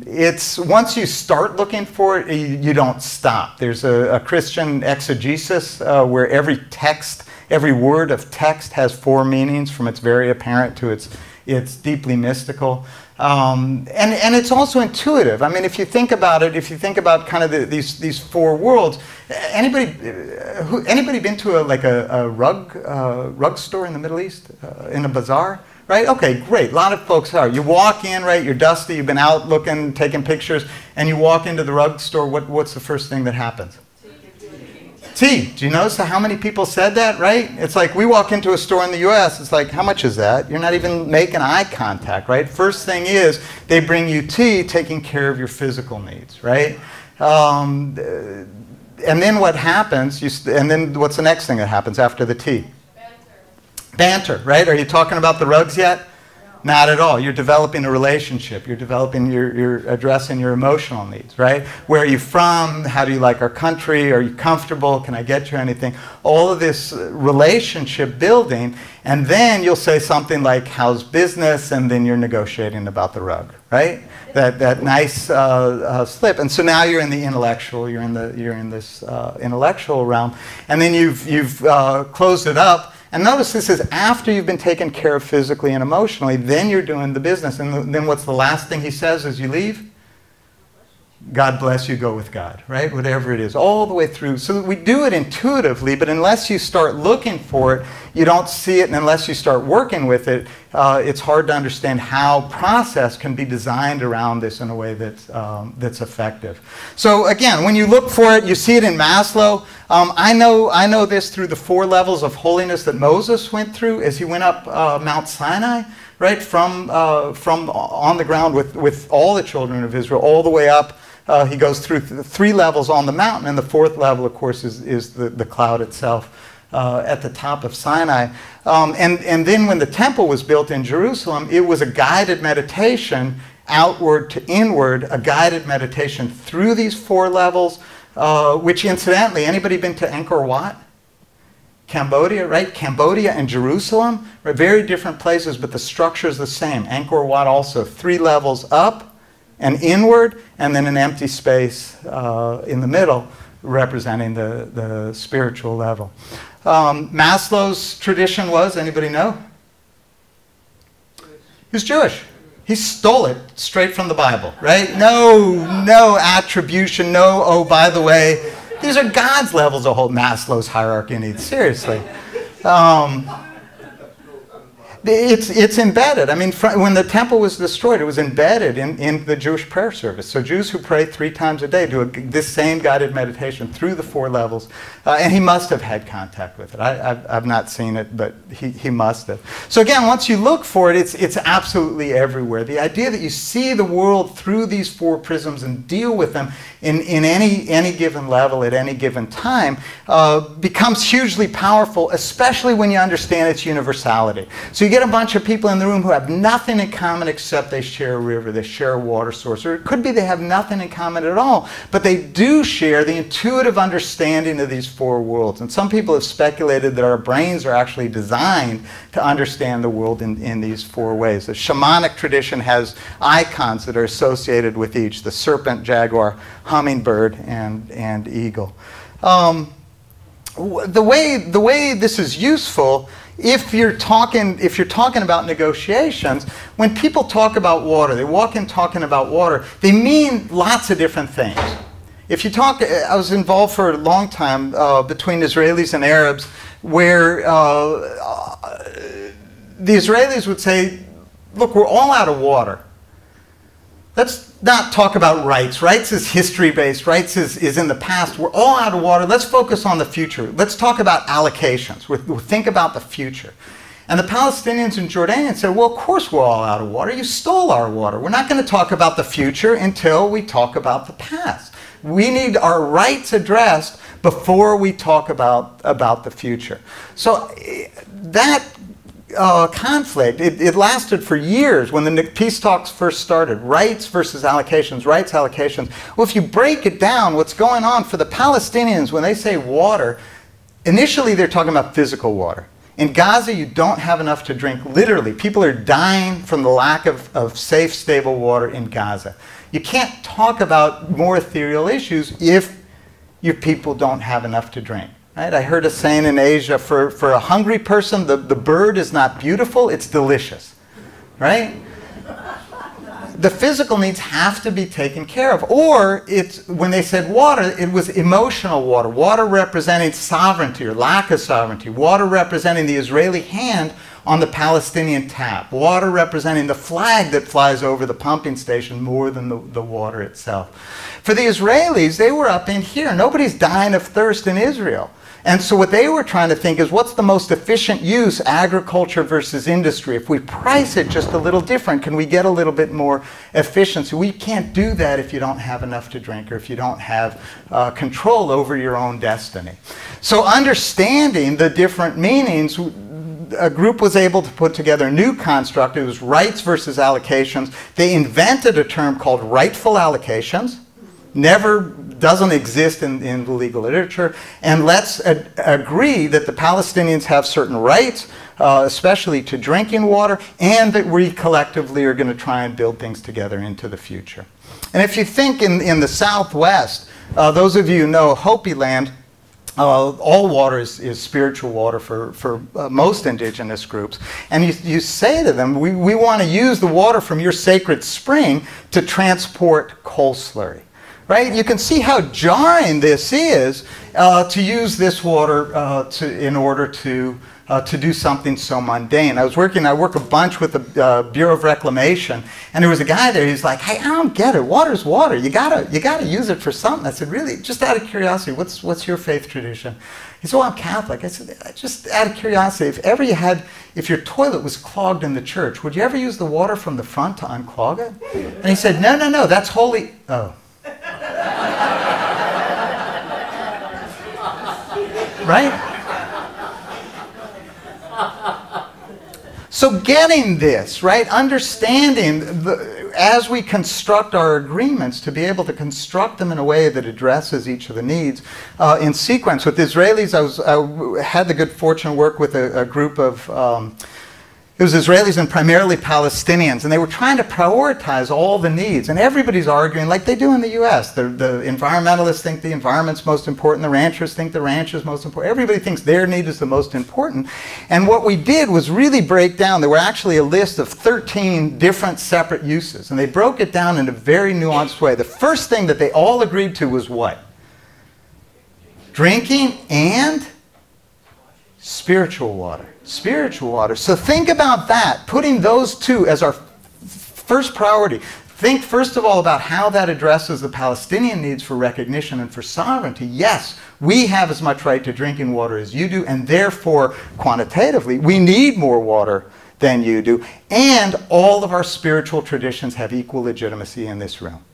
It's once you start looking for it, you don't stop. There's a Christian exegesis where every word of text has 4 meanings, from its very apparent to its It's deeply mystical. And it's also intuitive. I mean, if you think about it, if you think about kind of these four worlds, anybody been to a rug store in the Middle East, in a bazaar? Right? Okay, great. A lot of folks are. You walk in, right? You're dusty. You've been out looking, taking pictures, and you walk into the rug store. What's the first thing that happens? Tea. Do you notice how many people said that, right? It's like we walk into a store in the U.S. It's like, how much is that? You're not even making eye contact, right? First thing is they bring you tea, taking care of your physical needs, right? And then what happens? And then what's the next thing that happens after the tea? Banter, right? Are you talking about the rugs yet? No. Not at all. You're developing a relationship. You're developing, you're addressing your emotional needs, right? Where are you from? How do you like our country? Are you comfortable? Can I get you anything? All of this relationship building, and then you'll say something like, how's business? And then you're negotiating about the rug, right? That nice slip. And so now you're in the intellectual, you're in this intellectual realm, and then you've closed it up. And notice this is after you've been taken care of physically and emotionally, then you're doing the business. And then what's the last thing he says as you leave? God bless you, go with God, right? Whatever it is, all the way through. So we do it intuitively, but unless you start looking for it, you don't see it. And unless you start working with it, it's hard to understand how process can be designed around this in a way that's effective. So again, when you look for it, you see it in Maslow. I know this through the 4 levels of holiness that Moses went through as he went up Mount Sinai, right? From on the ground with all the children of Israel, all the way up. He goes through 3 levels on the mountain, and the 4th level, of course, is the cloud itself at the top of Sinai. And then when the temple was built in Jerusalem, it was a guided meditation, outward to inward, a guided meditation through these 4 levels, which incidentally, anybody been to Angkor Wat? Cambodia, right? Cambodia and Jerusalem, right? Very different places, but the structure is the same. Angkor Wat also 3 levels up and inward, and then an empty space in the middle representing the spiritual level. Maslow's tradition was, anybody know? He was Jewish. He stole it straight from the Bible, right? No attribution, no, oh, by the way. These are God's levels of whole Maslow's hierarchy needs. Seriously. It's embedded. I mean, when the temple was destroyed, it was embedded in the Jewish prayer service. So Jews who pray 3 times a day do this same guided meditation through the 4 levels. And he must have had contact with it. I've not seen it, but he must have. So again, once you look for it, it's absolutely everywhere. The idea that you see the world through these 4 prisms and deal with them in any given level at any given time becomes hugely powerful, especially when you understand its universality. So you get a bunch of people in the room who have nothing in common except they share a river, they share a water source, or it could be they have nothing in common at all, but they do share the intuitive understanding of these 4 worlds. And some people have speculated that our brains are actually designed to understand the world in these 4 ways. The shamanic tradition has icons that are associated with each: the serpent, jaguar, hummingbird, and eagle. The way this is useful, if you're talking about negotiations, when people talk about water, they walk in talking about water, they mean lots of different things. If you talk, I was involved for a long time between Israelis and Arabs, where the Israelis would say, look, we're all out of water. Let's not talk about rights. Rights is history-based. Rights is in the past. We're all out of water. Let's focus on the future. Let's talk about allocations. We'll think about the future. And the Palestinians and Jordanians said, well, of course we're all out of water. You stole our water. We're not going to talk about the future until we talk about the past. We need our rights addressed before we talk about the future. So that conflict, it lasted for years when the peace talks first started. Rights versus allocations, rights, allocations. Well, if you break it down, what's going on for the Palestinians when they say water, initially they're talking about physical water. In Gaza, you don't have enough to drink. Literally, people are dying from the lack of safe, stable water in Gaza. You can't talk about more ethereal issues if your people don't have enough to drink. Right? I heard a saying in Asia, for a hungry person, the bird is not beautiful, it's delicious. right? The physical needs have to be taken care of. Or it's, when they said water, it was emotional water. Water representing sovereignty or lack of sovereignty. Water representing the Israeli hand on the Palestinian tap. Water representing the flag that flies over the pumping station more than the water itself. For the Israelis, they were up in here. Nobody's dying of thirst in Israel. And so what they were trying to think is, what's the most efficient use, agriculture versus industry? If we price it just a little different, can we get a little bit more efficiency? We can't do that if you don't have enough to drink or if you don't have control over your own destiny. So understanding the different meanings, a group was able to put together a new construct. It was rights versus allocations. They invented a term called rightful allocations. Doesn't exist in the legal literature. And let's agree that the Palestinians have certain rights, especially to drinking water, and that we collectively are going to try and build things together into the future. And if you think in the Southwest, those of you who know Hopi land, all water is spiritual water for most indigenous groups. And you say to them, we want to use the water from your sacred spring to transport coal slurry. Right? You can see how jarring this is to use this water in order to do something so mundane. I work a bunch with the Bureau of Reclamation, and there was a guy there. He's like, "Hey, I don't get it. Water's water. You gotta use it for something." I said, "Really? Just out of curiosity, what's your faith tradition?" He said, "Well, I'm Catholic." I said, "Just out of curiosity, if your toilet was clogged in the church, would you ever use the water from the front to unclog it?" And he said, "No, that's holy." Oh. Right? So getting this, right? Understanding, as we construct our agreements, to be able to construct them in a way that addresses each of the needs in sequence. With the Israelis, I had the good fortune to work with a group of it was Israelis and primarily Palestinians, and they were trying to prioritize all the needs. And everybody's arguing like they do in the US. The environmentalists think the environment's most important. The ranchers think the ranch is most important. Everybody thinks their need is the most important. And what we did was really break down. There were actually a list of 13 different separate uses. And they broke it down in a very nuanced way. The first thing that they all agreed to was what? Drinking and spiritual water. Spiritual water. So think about that, putting those two as our first priority. Think first of all about how that addresses the Palestinian needs for recognition and for sovereignty. Yes, we have as much right to drinking water as you do, and therefore, quantitatively, we need more water than you do. And all of our spiritual traditions have equal legitimacy in this room.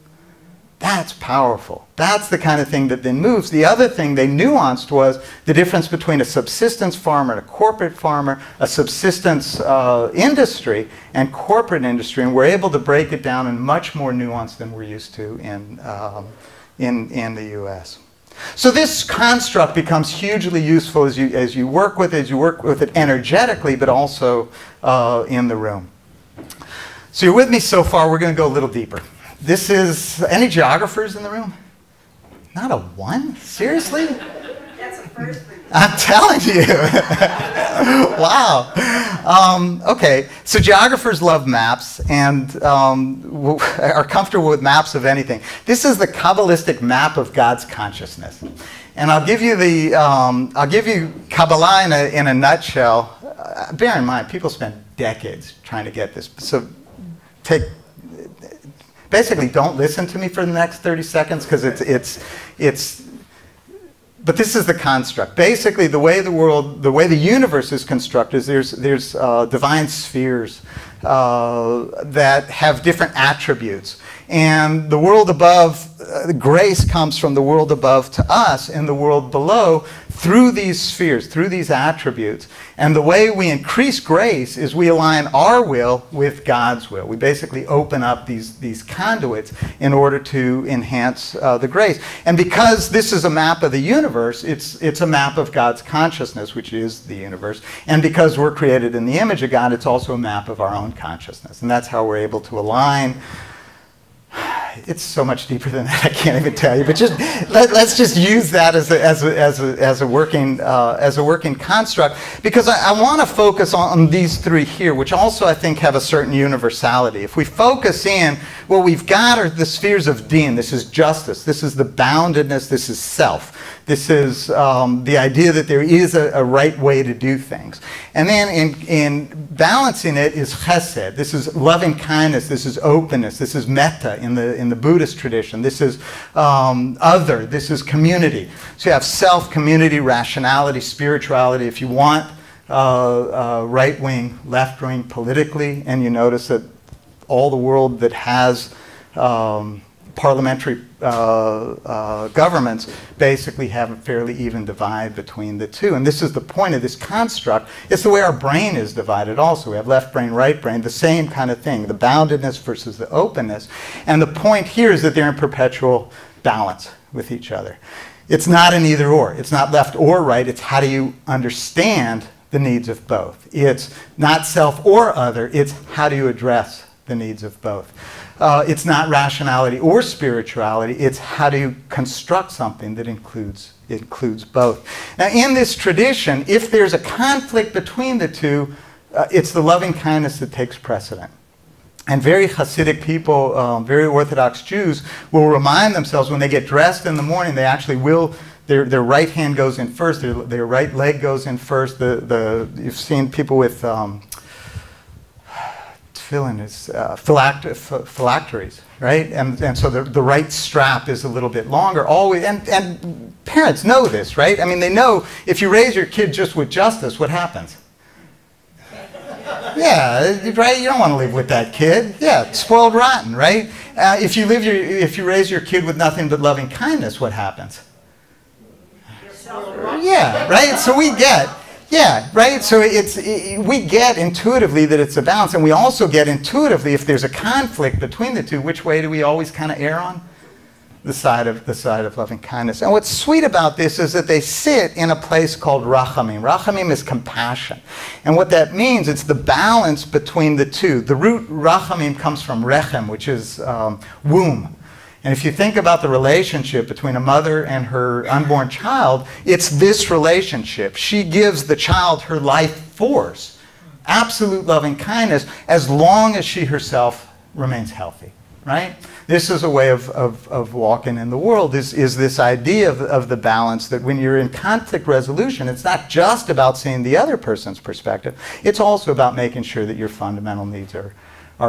That's powerful. That's the kind of thing that then moves. The other thing they nuanced was the difference between a subsistence farmer and a corporate farmer, a subsistence industry and corporate industry, and we're able to break it down in much more nuance than we're used to in the US. So this construct becomes hugely useful as you work with it energetically, but also in the room. So you're with me so far. We're going to go a little deeper. This is, any geographers in the room? Not a one? Seriously? That's a first for you. I'm telling you. Wow. Okay, so geographers love maps and are comfortable with maps of anything. This is the Kabbalistic map of God's consciousness. And I'll give you Kabbalah in a nutshell. Bear in mind, people spend decades trying to get this. So basically, don't listen to me for the next 30 seconds because but this is the construct. Basically, the way the universe is constructed is there's divine spheres that have different attributes. And the world above, grace comes from the world above to us, and the world below through these spheres, through these attributes. And the way we increase grace is we align our will with God's will. We basically open up these conduits in order to enhance the grace. And because this is a map of the universe, it's a map of God's consciousness, which is the universe. And because we're created in the image of God, it's also a map of our own consciousness. And that's how we're able to align it's so much deeper than that. I can't even tell you. But just let's just use that as a working construct, because I want to focus on these three here, which also I think have a certain universality. If we focus in, what we've got are the spheres of din. This is justice. This is the boundedness. This is self. This is the idea that there is a right way to do things. And then in balancing it is chesed. This is loving kindness. This is openness. This is metta in the Buddhist tradition. This is other. This is community. So you have self, community, rationality, spirituality. If you want right wing, left wing politically, and you notice that all the world that has parliamentary governments basically have a fairly even divide between the two. And this is the point of this construct. It's the way our brain is divided also. We have left brain, right brain, the same kind of thing, the boundedness versus the openness. And the point here is that they're in perpetual balance with each other. It's not an either or. It's not left or right. It's how do you understand the needs of both. It's not self or other. It's how do you address the needs of both. It's not rationality or spirituality. It's how do you construct something that includes both. Now, in this tradition, if there's a conflict between the two, it's the loving kindness that takes precedent. And very Hasidic people, very Orthodox Jews, will remind themselves when they get dressed in the morning, they actually will. Their right hand goes in first. Their right leg goes in first. You've seen people with tefillin is phylacteries, right? And so the right strap is a little bit longer. Always, and parents know this, right? I mean, they know if you raise your kid just with justice, what happens? Yeah, right. You don't want to live with that kid. Yeah, spoiled rotten, right? If you raise your kid with nothing but loving kindness, what happens? Yeah, right. So we get. Yeah, right? So we get intuitively that it's a balance, and we also get intuitively if there's a conflict between the two, which way do we always kind of err on? The side of loving kindness. And what's sweet about this is that they sit in a place called rachamim. Rachamim is compassion. And what that means, it's the balance between the two. The root rachamim comes from rechem, which is womb. And if you think about the relationship between a mother and her unborn child, it's this relationship. She gives the child her life force, absolute loving kindness, as long as she herself remains healthy, right? This is a way of walking in the world, is this idea of the balance that when you're in conflict resolution, it's not just about seeing the other person's perspective. It's also about making sure that your fundamental needs are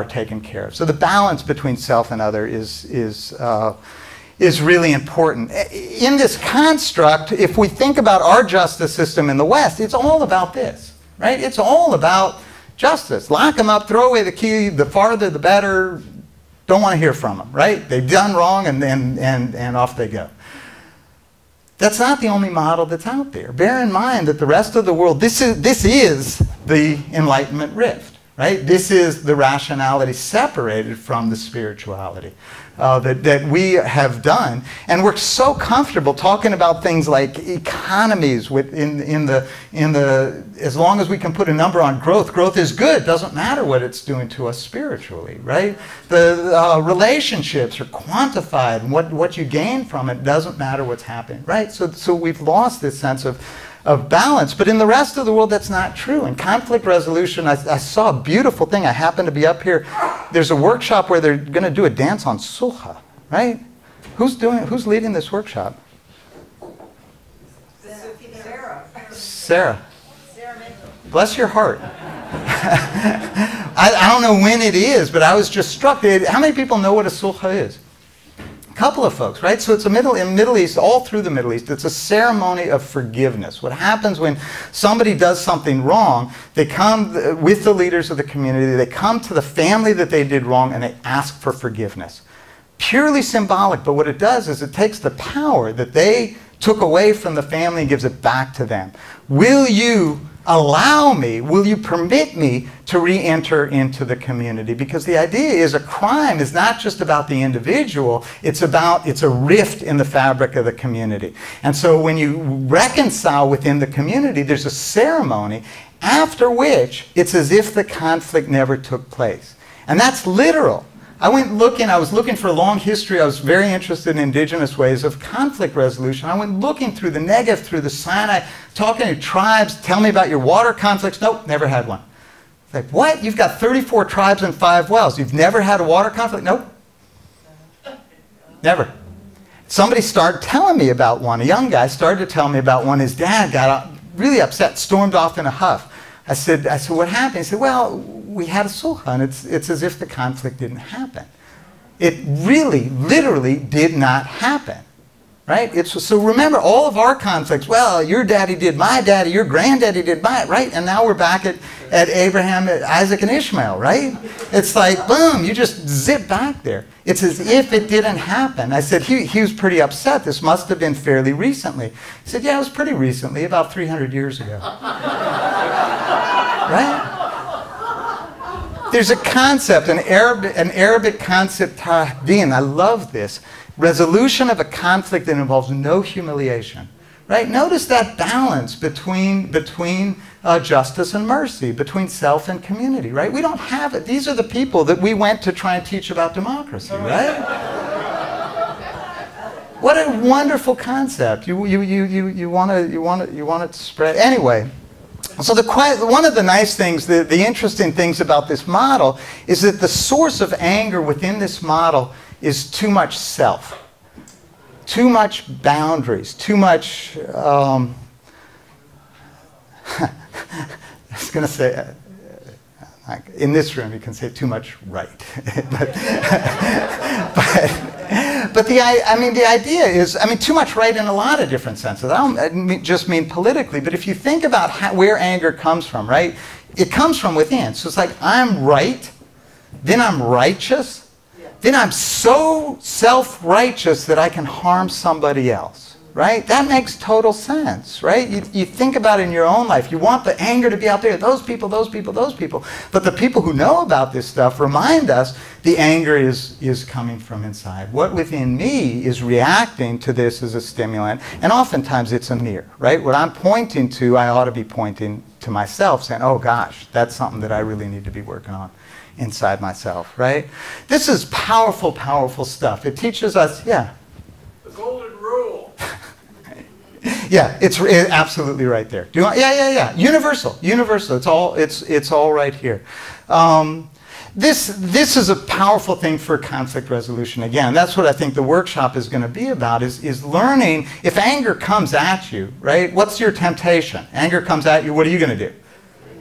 taken care of. So the balance between self and other is really important. In this construct, if we think about our justice system in the West, it's all about this, right? It's all about justice. Lock them up, throw away the key, the farther the better, don't want to hear from them, right? They've done wrong and off they go. That's not the only model that's out there. Bear in mind that the rest of the world, this is the Enlightenment rift. Right? This is the rationality separated from the spirituality that we have done. And we're so comfortable talking about things like economies as long as we can put a number on growth. Growth is good. Doesn't matter what it's doing to us spiritually, right? The relationships are quantified, and what you gain from it doesn't matter what's happening, right? So we've lost this sense of balance. But in the rest of the world, that's not true. In conflict resolution, I saw a beautiful thing. I happened to be up here. There's a workshop where they're going to do a dance on sulha, right? Who's leading this workshop? Sarah. Bless your heart. I don't know when it is, but I was just struck. How many people know what a sulha is? Couple of folks, right? So it's in Middle East, all through the Middle East, it's a ceremony of forgiveness. What happens when somebody does something wrong, they come with the leaders of the community, they come to the family that they did wrong, and they ask for forgiveness. Purely symbolic, but what it does is it takes the power that they took away from the family and gives it back to them. Will you allow me, will you permit me to re-enter into the community? Because the idea is a crime is not just about the individual, it's a rift in the fabric of the community. And so when you reconcile within the community, there's a ceremony after which it's as if the conflict never took place. And that's literal. I was looking for a long history. I was very interested in indigenous ways of conflict resolution. I went looking through the Negev, through the Sinai, talking to tribes, tell me about your water conflicts. Nope, never had one. Like, what? You've got 34 tribes and 5 wells. You've never had a water conflict? Nope. Never. Somebody started telling me about one. A young guy started to tell me about one. His dad got really upset, stormed off in a huff. I said, what happened? He said, well, we had a sulha, and it's as if the conflict didn't happen. It really, literally did not happen, right? So remember, all of our conflicts, well, your daddy did my daddy, your granddaddy did my, right? And now we're back at Abraham, Isaac, and Ishmael, right? It's like, boom, you just zip back there. It's as if it didn't happen. I said, he was pretty upset. This must have been fairly recently. He said, yeah, it was pretty recently, about 300 years ago. Right? There's a concept, an Arabic concept, tahdin. I love this. Resolution of a conflict that involves no humiliation. Right? Notice that balance between justice and mercy, between self and community. Right? We don't have it. These are the people that we went to try and teach about democracy. Right? What a wonderful concept. You want it to spread anyway. So one of the nice things, the interesting things about this model is that the source of anger within this model is too much self, too much boundaries, too much, I was going to say, in this room you can say too much right. But the idea is, too much right in a lot of different senses. I don't just mean politically, but if you think about where anger comes from, right? It comes from within. So it's like, I'm right, then I'm righteous, then I'm so self-righteous that I can harm somebody else, right? That makes total sense, right? You think about it in your own life. You want the anger to be out there, those people, those people, those people. But the people who know about this stuff remind us the anger is coming from inside. What within me is reacting to this as a stimulant, and oftentimes it's a mirror, right? What I'm pointing to, I ought to be pointing to myself, saying, oh gosh, that's something that I really need to be working on inside myself, right? This is powerful, powerful stuff. It teaches us, yeah. The golden rule. Yeah, it's absolutely right there. Yeah. Universal. It's all right here. This is a powerful thing for conflict resolution. Again, that's what I think the workshop is going to be about, is learning. If anger comes at you, right, what's your temptation? Anger comes at you, what are you going to do?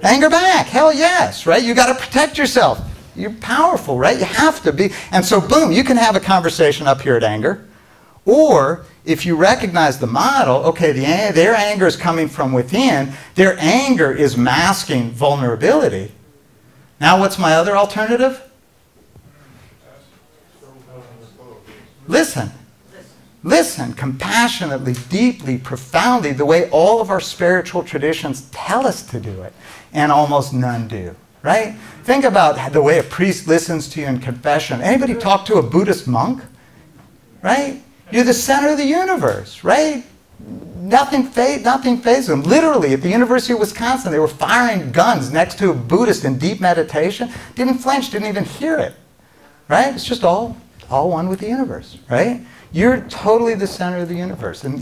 Anger back. Hell yes, right? You got to protect yourself. You're powerful, right? You have to be. And so, boom, you can have a conversation up here at anger. Or if you recognize the model, okay, their anger is coming from within. Their anger is masking vulnerability. Now what's my other alternative? Listen. Listen compassionately, deeply, profoundly, the way all of our spiritual traditions tell us to do it, and almost none do, right? Think about the way a priest listens to you in confession. Anybody talk to a Buddhist monk? Right? You're the center of the universe, right? Nothing fazes them. Literally, at the University of Wisconsin, they were firing guns next to a Buddhist in deep meditation. Didn't flinch, didn't even hear it, right? It's just all one with the universe, right? You're totally the center of the universe. In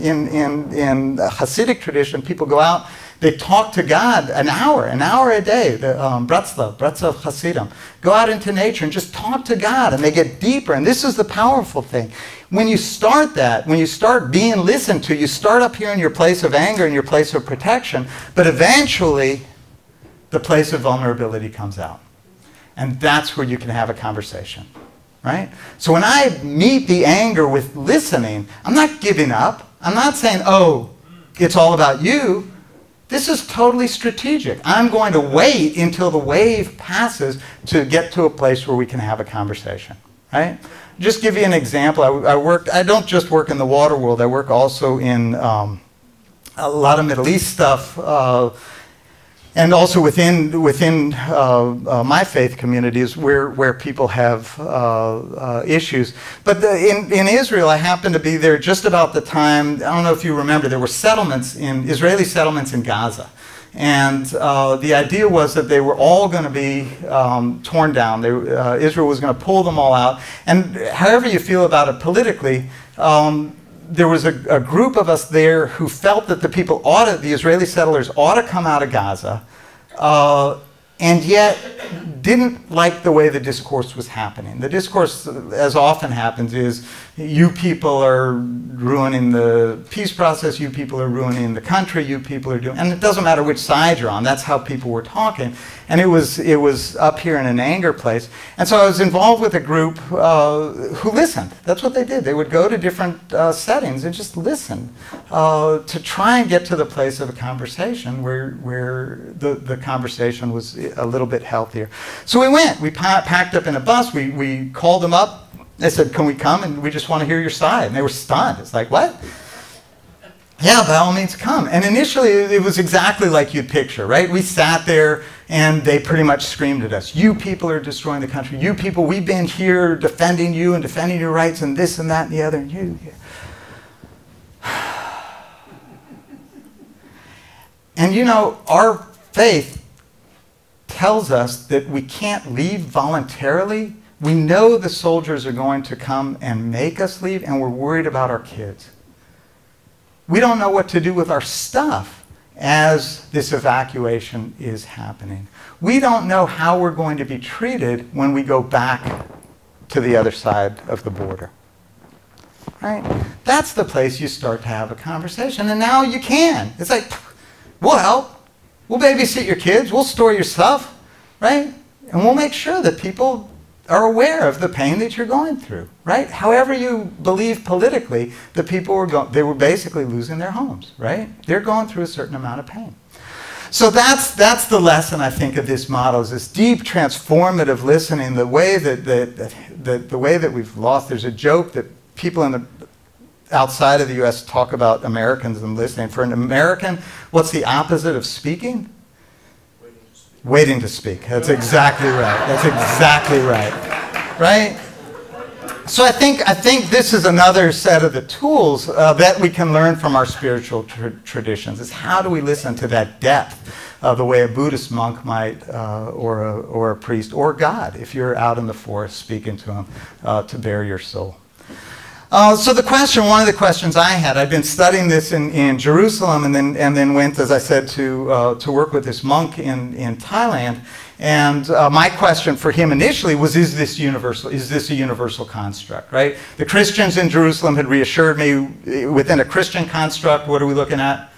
Hasidic tradition, people go out, they talk to God an hour a day, the Bratza Hasidim. Go out into nature and just talk to God, and they get deeper. And this is the powerful thing. When you start that, when you start being listened to, you start up here in your place of anger and your place of protection, but eventually the place of vulnerability comes out. And that's where you can have a conversation. Right? So when I meet the anger with listening, I'm not giving up. I'm not saying, oh, it's all about you. This is totally strategic. I'm going to wait until the wave passes to get to a place where we can have a conversation. Right? Just give you an example. I don't just work in the water world. I work also in a lot of Middle East stuff. And also within my faith communities where people have issues. But in Israel, I happened to be there just about the time, I don't know if you remember, there were Israeli settlements in Gaza. And the idea was that they were all going to be torn down. Israel was going to pull them all out. And however you feel about it politically, there was a group of us there who felt that the Israeli settlers ought to come out of Gaza, and yet didn't like the way the discourse was happening. The discourse, as often happens, is you people are ruining the peace process, you people are ruining the country, you people are doing, and it doesn't matter which side you're on, that's how people were talking. And it was up here in an anger place. And so I was involved with a group who listened. That's what they did. They would go to different settings and just listen to try and get to the place of a conversation where the conversation was a little bit healthier. So we went. We packed up in a bus. We called them up. They said, can we come? And we just want to hear your side. And they were stunned. It's like, what? Yeah, by all means come. And initially it was exactly like you'd picture, right? We sat there and they pretty much screamed at us. You people are destroying the country. You people, we've been here defending you and defending your rights and this and that and the other. And you. And you know, our faith tells us that we can't leave voluntarily. We know the soldiers are going to come and make us leave, and we're worried about our kids. We don't know what to do with our stuff as this evacuation is happening. We don't know how we're going to be treated when we go back to the other side of the border. Right? That's the place you start to have a conversation, and now you can. It's like, we'll help. We'll babysit your kids. We'll store your stuff, right? And we'll make sure that people are aware of the pain that you're going through, right? However you believe politically, the people they were basically losing their homes, right? They're going through a certain amount of pain. So that's the lesson, I think, of this model, is this deep transformative listening, the way that we've lost. There's a joke that people outside of the U.S. talk about Americans and listening. For an American, what's the opposite of speaking? Waiting to speak. That's exactly right. That's exactly right. Right? So I think this is another set of the tools that we can learn from our spiritual traditions. Is how do we listen to that depth the way a Buddhist monk might, or a priest, or God, if you're out in the forest speaking to him to bare your soul. So one of the questions I had, I'd been studying this in Jerusalem, and then went, as I said, to work with this monk in Thailand. And my question for him initially was, is this universal? Is this a universal construct, right? The Christians in Jerusalem had reassured me, within a Christian construct, what are we looking at?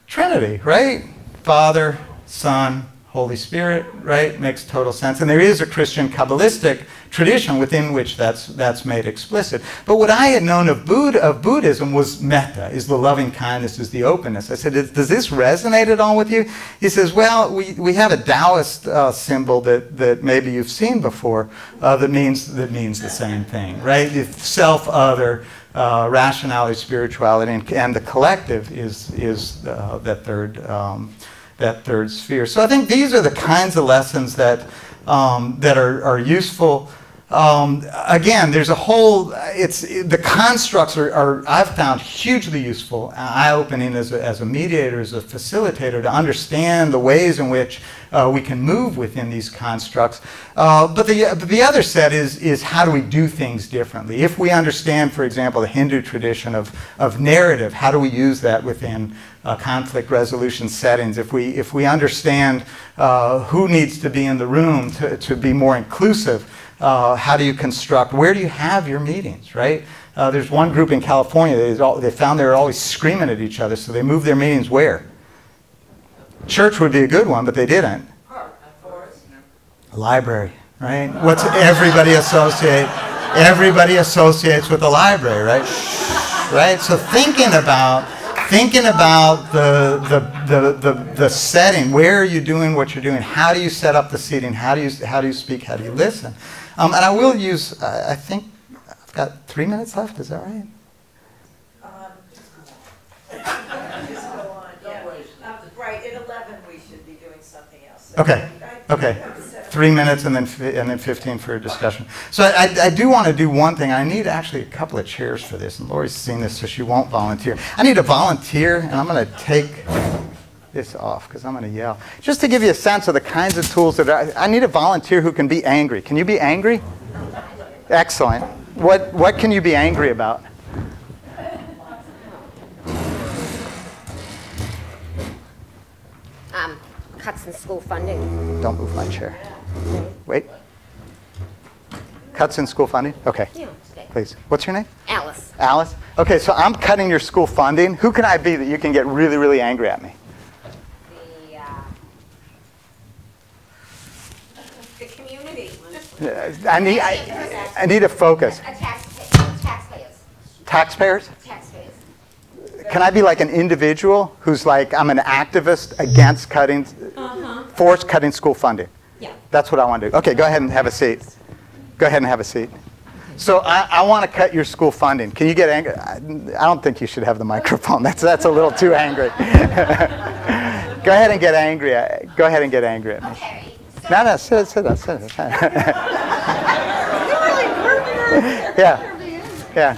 Trinity, right? Father, Son, Holy Spirit, right? Makes total sense. And there is a Christian Kabbalistic tradition within which that's made explicit. But what I had known of Buddhism was metta, is the loving kindness, is the openness. I said, does this resonate at all with you? He says, well, we have a Taoist symbol that maybe you've seen before that means the same thing, right? Self-other, rationality, spirituality, and the collective is that third sphere. So I think these are the kinds of lessons that are useful. Again, there's a whole, the constructs are I've found hugely useful, eye-opening as a mediator, as a facilitator, to understand the ways in which we can move within these constructs. But the other set is how do we do things differently? If we understand, for example, the Hindu tradition of narrative, how do we use that within conflict resolution settings? If we understand who needs to be in the room to be more inclusive, how do you construct, where do you have your meetings, right? There's one group in California, they found they were always screaming at each other, so they moved their meetings where? Church would be a good one, but they didn't. A library, right? What's everybody associate? Everybody associates with the library, right? Right? So thinking about the setting, where are you doing what you're doing? How do you set up the seating? How do you speak? How do you listen? And I will use, I think I've got 3 minutes left. Is that right? Just go on, yeah. Right, at 11 we should be doing something else. So Okay. Okay. 3 minutes and then 15 for a discussion. So I do want to do one thing. I need actually a couple of chairs for this, and Lori's seen this, so she won't volunteer. I need a volunteer, and I'm going to take this off because I'm going to yell. Just to give you a sense of the kinds of tools that I need a volunteer who can be angry. Can you be angry? Excellent. What can you be angry about? Cuts in school funding. Don't move my chair. Wait. Cuts in school funding? Okay. Yeah, okay. Please. What's your name? Alice. Alice? Okay, so I'm cutting your school funding. Who can I be that you can get really, really angry at me? The community. I need a focus. Taxpayers. Taxpayers? Taxpayers. Can I be like an individual who's like, I'm an activist against cutting, forced cutting school funding? Yeah. That's what I want to do. Okay, go ahead and have a seat. Go ahead and have a seat. So I want to cut your school funding. Can you get angry? I don't think you should have the microphone. That's a little too angry. Go ahead and get angry. Go ahead and get angry at me. Okay. So No, sit down. Yeah. Yeah.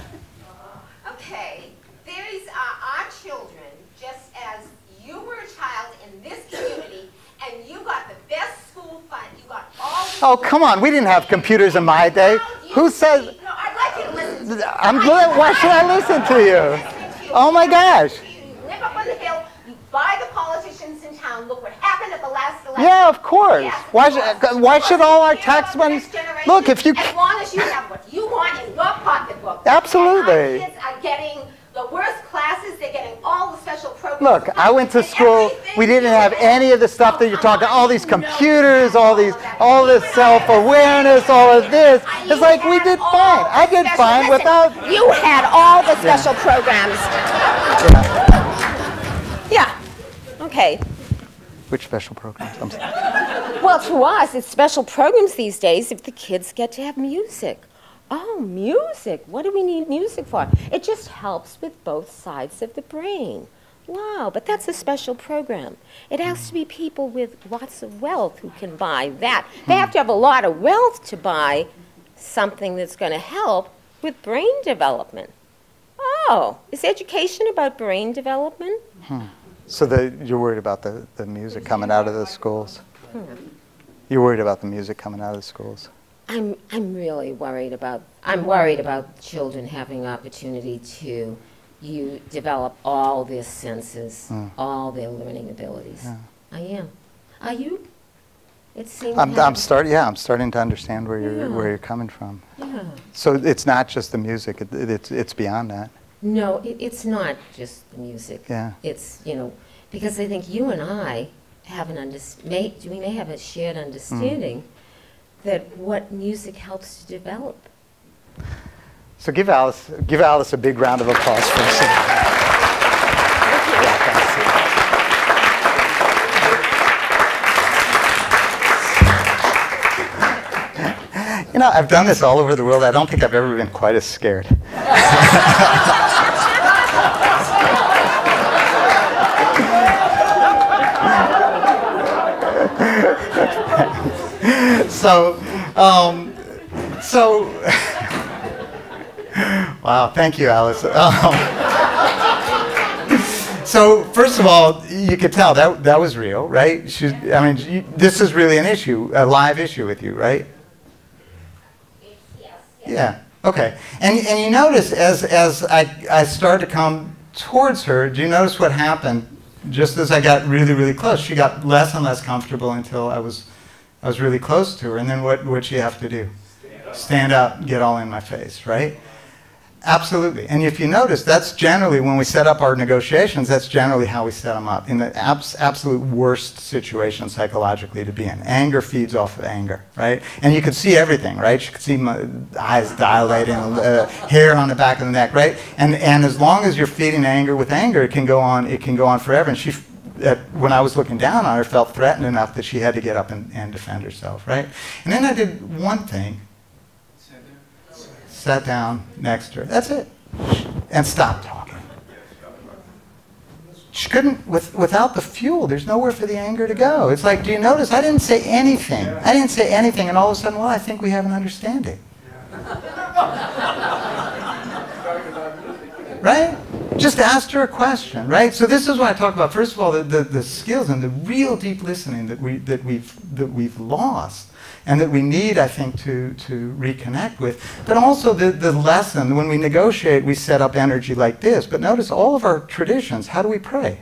okay. There is our children, just as you were a child in this community, and you got the best school fund. You got all the Oh, come on. We didn't have computers in my day. Who says? No, I'd like you to listen to me. Why should I listen to you? Oh my gosh. You live up on the hill. You buy the politicians in town. Look what happened at the last election. Yeah, of course. Yes, Why should all our tax money? Look, if you. As long as you have what you want in your pocketbook. Absolutely. And our kids are getting the worst classes. They're getting all the special programs. Look, I went to And school. everything We didn't you have any of the stuff that you're talking. All these computers, all this self-awareness, all of this. It's like we did fine. I did fine without. You had all the special programs. Yeah. Okay. Which special programs? I'm sorry. Well, to us, it's special programs these days if the kids get to have music. Oh, music. What do we need music for? It just helps with both sides of the brain. Wow, but that's a special program. It has to be people with lots of wealth who can buy that. They have to have a lot of wealth to buy something that's going to help with brain development. Oh, is education about brain development? So you're worried about the music coming out of the schools? You're worried about the music coming out of the schools? I'm really worried about. I'm worried about children having opportunity to develop all their senses, all their learning abilities. Yeah. I am. Are you? It seems. I'm starting to understand where you're coming from. Yeah. So it's not just the music; it's beyond that. No, it's not just the music. Yeah. It's because I think you and I have we may have a shared understanding that what music helps to develop. So give Alice a big round of applause for this. You know, I've done this all over the world. I don't think I've ever been quite as scared. Wow, thank you, Alice. So first of all, you could tell that was real, right? This is really an issue, a live issue with you, right? Yes. Yeah. Okay. And you notice as I started to come towards her, do you notice what happened? Just as I got really, really close, she got less and less comfortable until I was really close to her. And then what'd she have to do? Stand up and get all in my face, right? Absolutely. And if you notice, that's generally, when we set up our negotiations, that's generally how we set them up, in the absolute worst situation psychologically to be in. Anger feeds off of anger, right? And you could see everything, right? You could see my eyes dilating, hair on the back of the neck, right? And as long as you're feeding anger with anger, it can go on forever. And she, when I was looking down on her, felt threatened enough that she had to get up and defend herself, right? And then I did one thing. Sat down next to her. That's it. And stopped talking. she couldn't, without the fuel, there's nowhere for the anger to go. It's like, do you notice? I didn't say anything. I didn't say anything, and all of a sudden, well, I think we have an understanding. Right? Just asked her a question, right? So this is what I talk about. First of all, the skills and the real deep listening that we've lost, and that we need, I think, to reconnect with. But also the lesson, when we negotiate, we set up energy like this. But notice all of our traditions, how do we pray?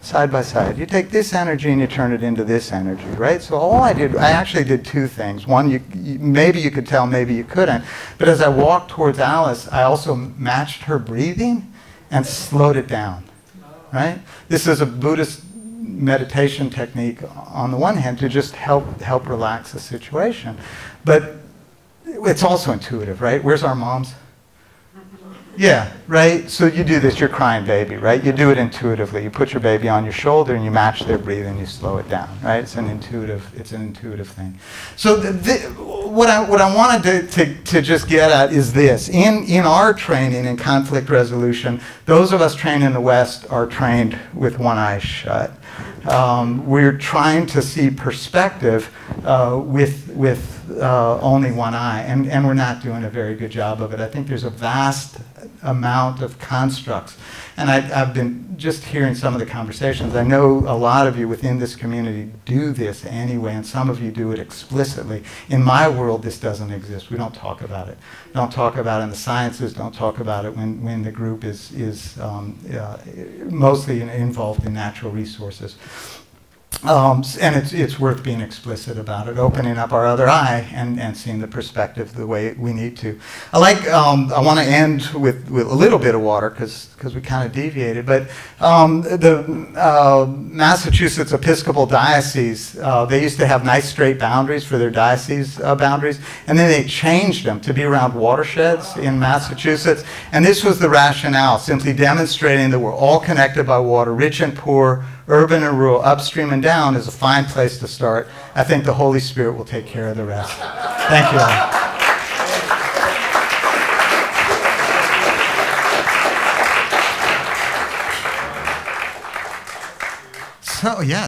Side by side. You take this energy and you turn it into this energy, right? So all I actually did two things. One, maybe you could tell, maybe you couldn't. But as I walked towards Alice, I also matched her breathing and slowed it down, right? This is a Buddhist meditation technique on the one hand to just help relax the situation. But it's also intuitive, right? Where's our moms? Yeah, right? So you do this, you're crying baby, right? You do it intuitively. You put your baby on your shoulder and you match their breathing and you slow it down, right? It's an intuitive thing. So what I wanted to just get at is this. In our training in conflict resolution, those of us trained in the West are trained with one eye shut. We're trying to see perspective with only one eye, and we're not doing a very good job of it. I think there's a vast amount of constructs, and I've been just hearing some of the conversations. I know a lot of you within this community do this anyway, and some of you do it explicitly. In my world, this doesn't exist. We don't talk about it. Don't talk about it in the sciences. Don't talk about it when the group is mostly involved in natural resources. And it's worth being explicit about it, opening up our other eye and seeing the perspective the way we need to. I want to end with a little bit of water because we kind of deviated. But the Massachusetts Episcopal Diocese, they used to have nice straight boundaries for their diocese boundaries, and then they changed them to be around watersheds in Massachusetts. And this was the rationale, simply demonstrating that we're all connected by water, rich and poor, urban and rural, upstream and down is a fine place to start. I think the Holy Spirit will take care of the rest. Thank you all. So, yeah.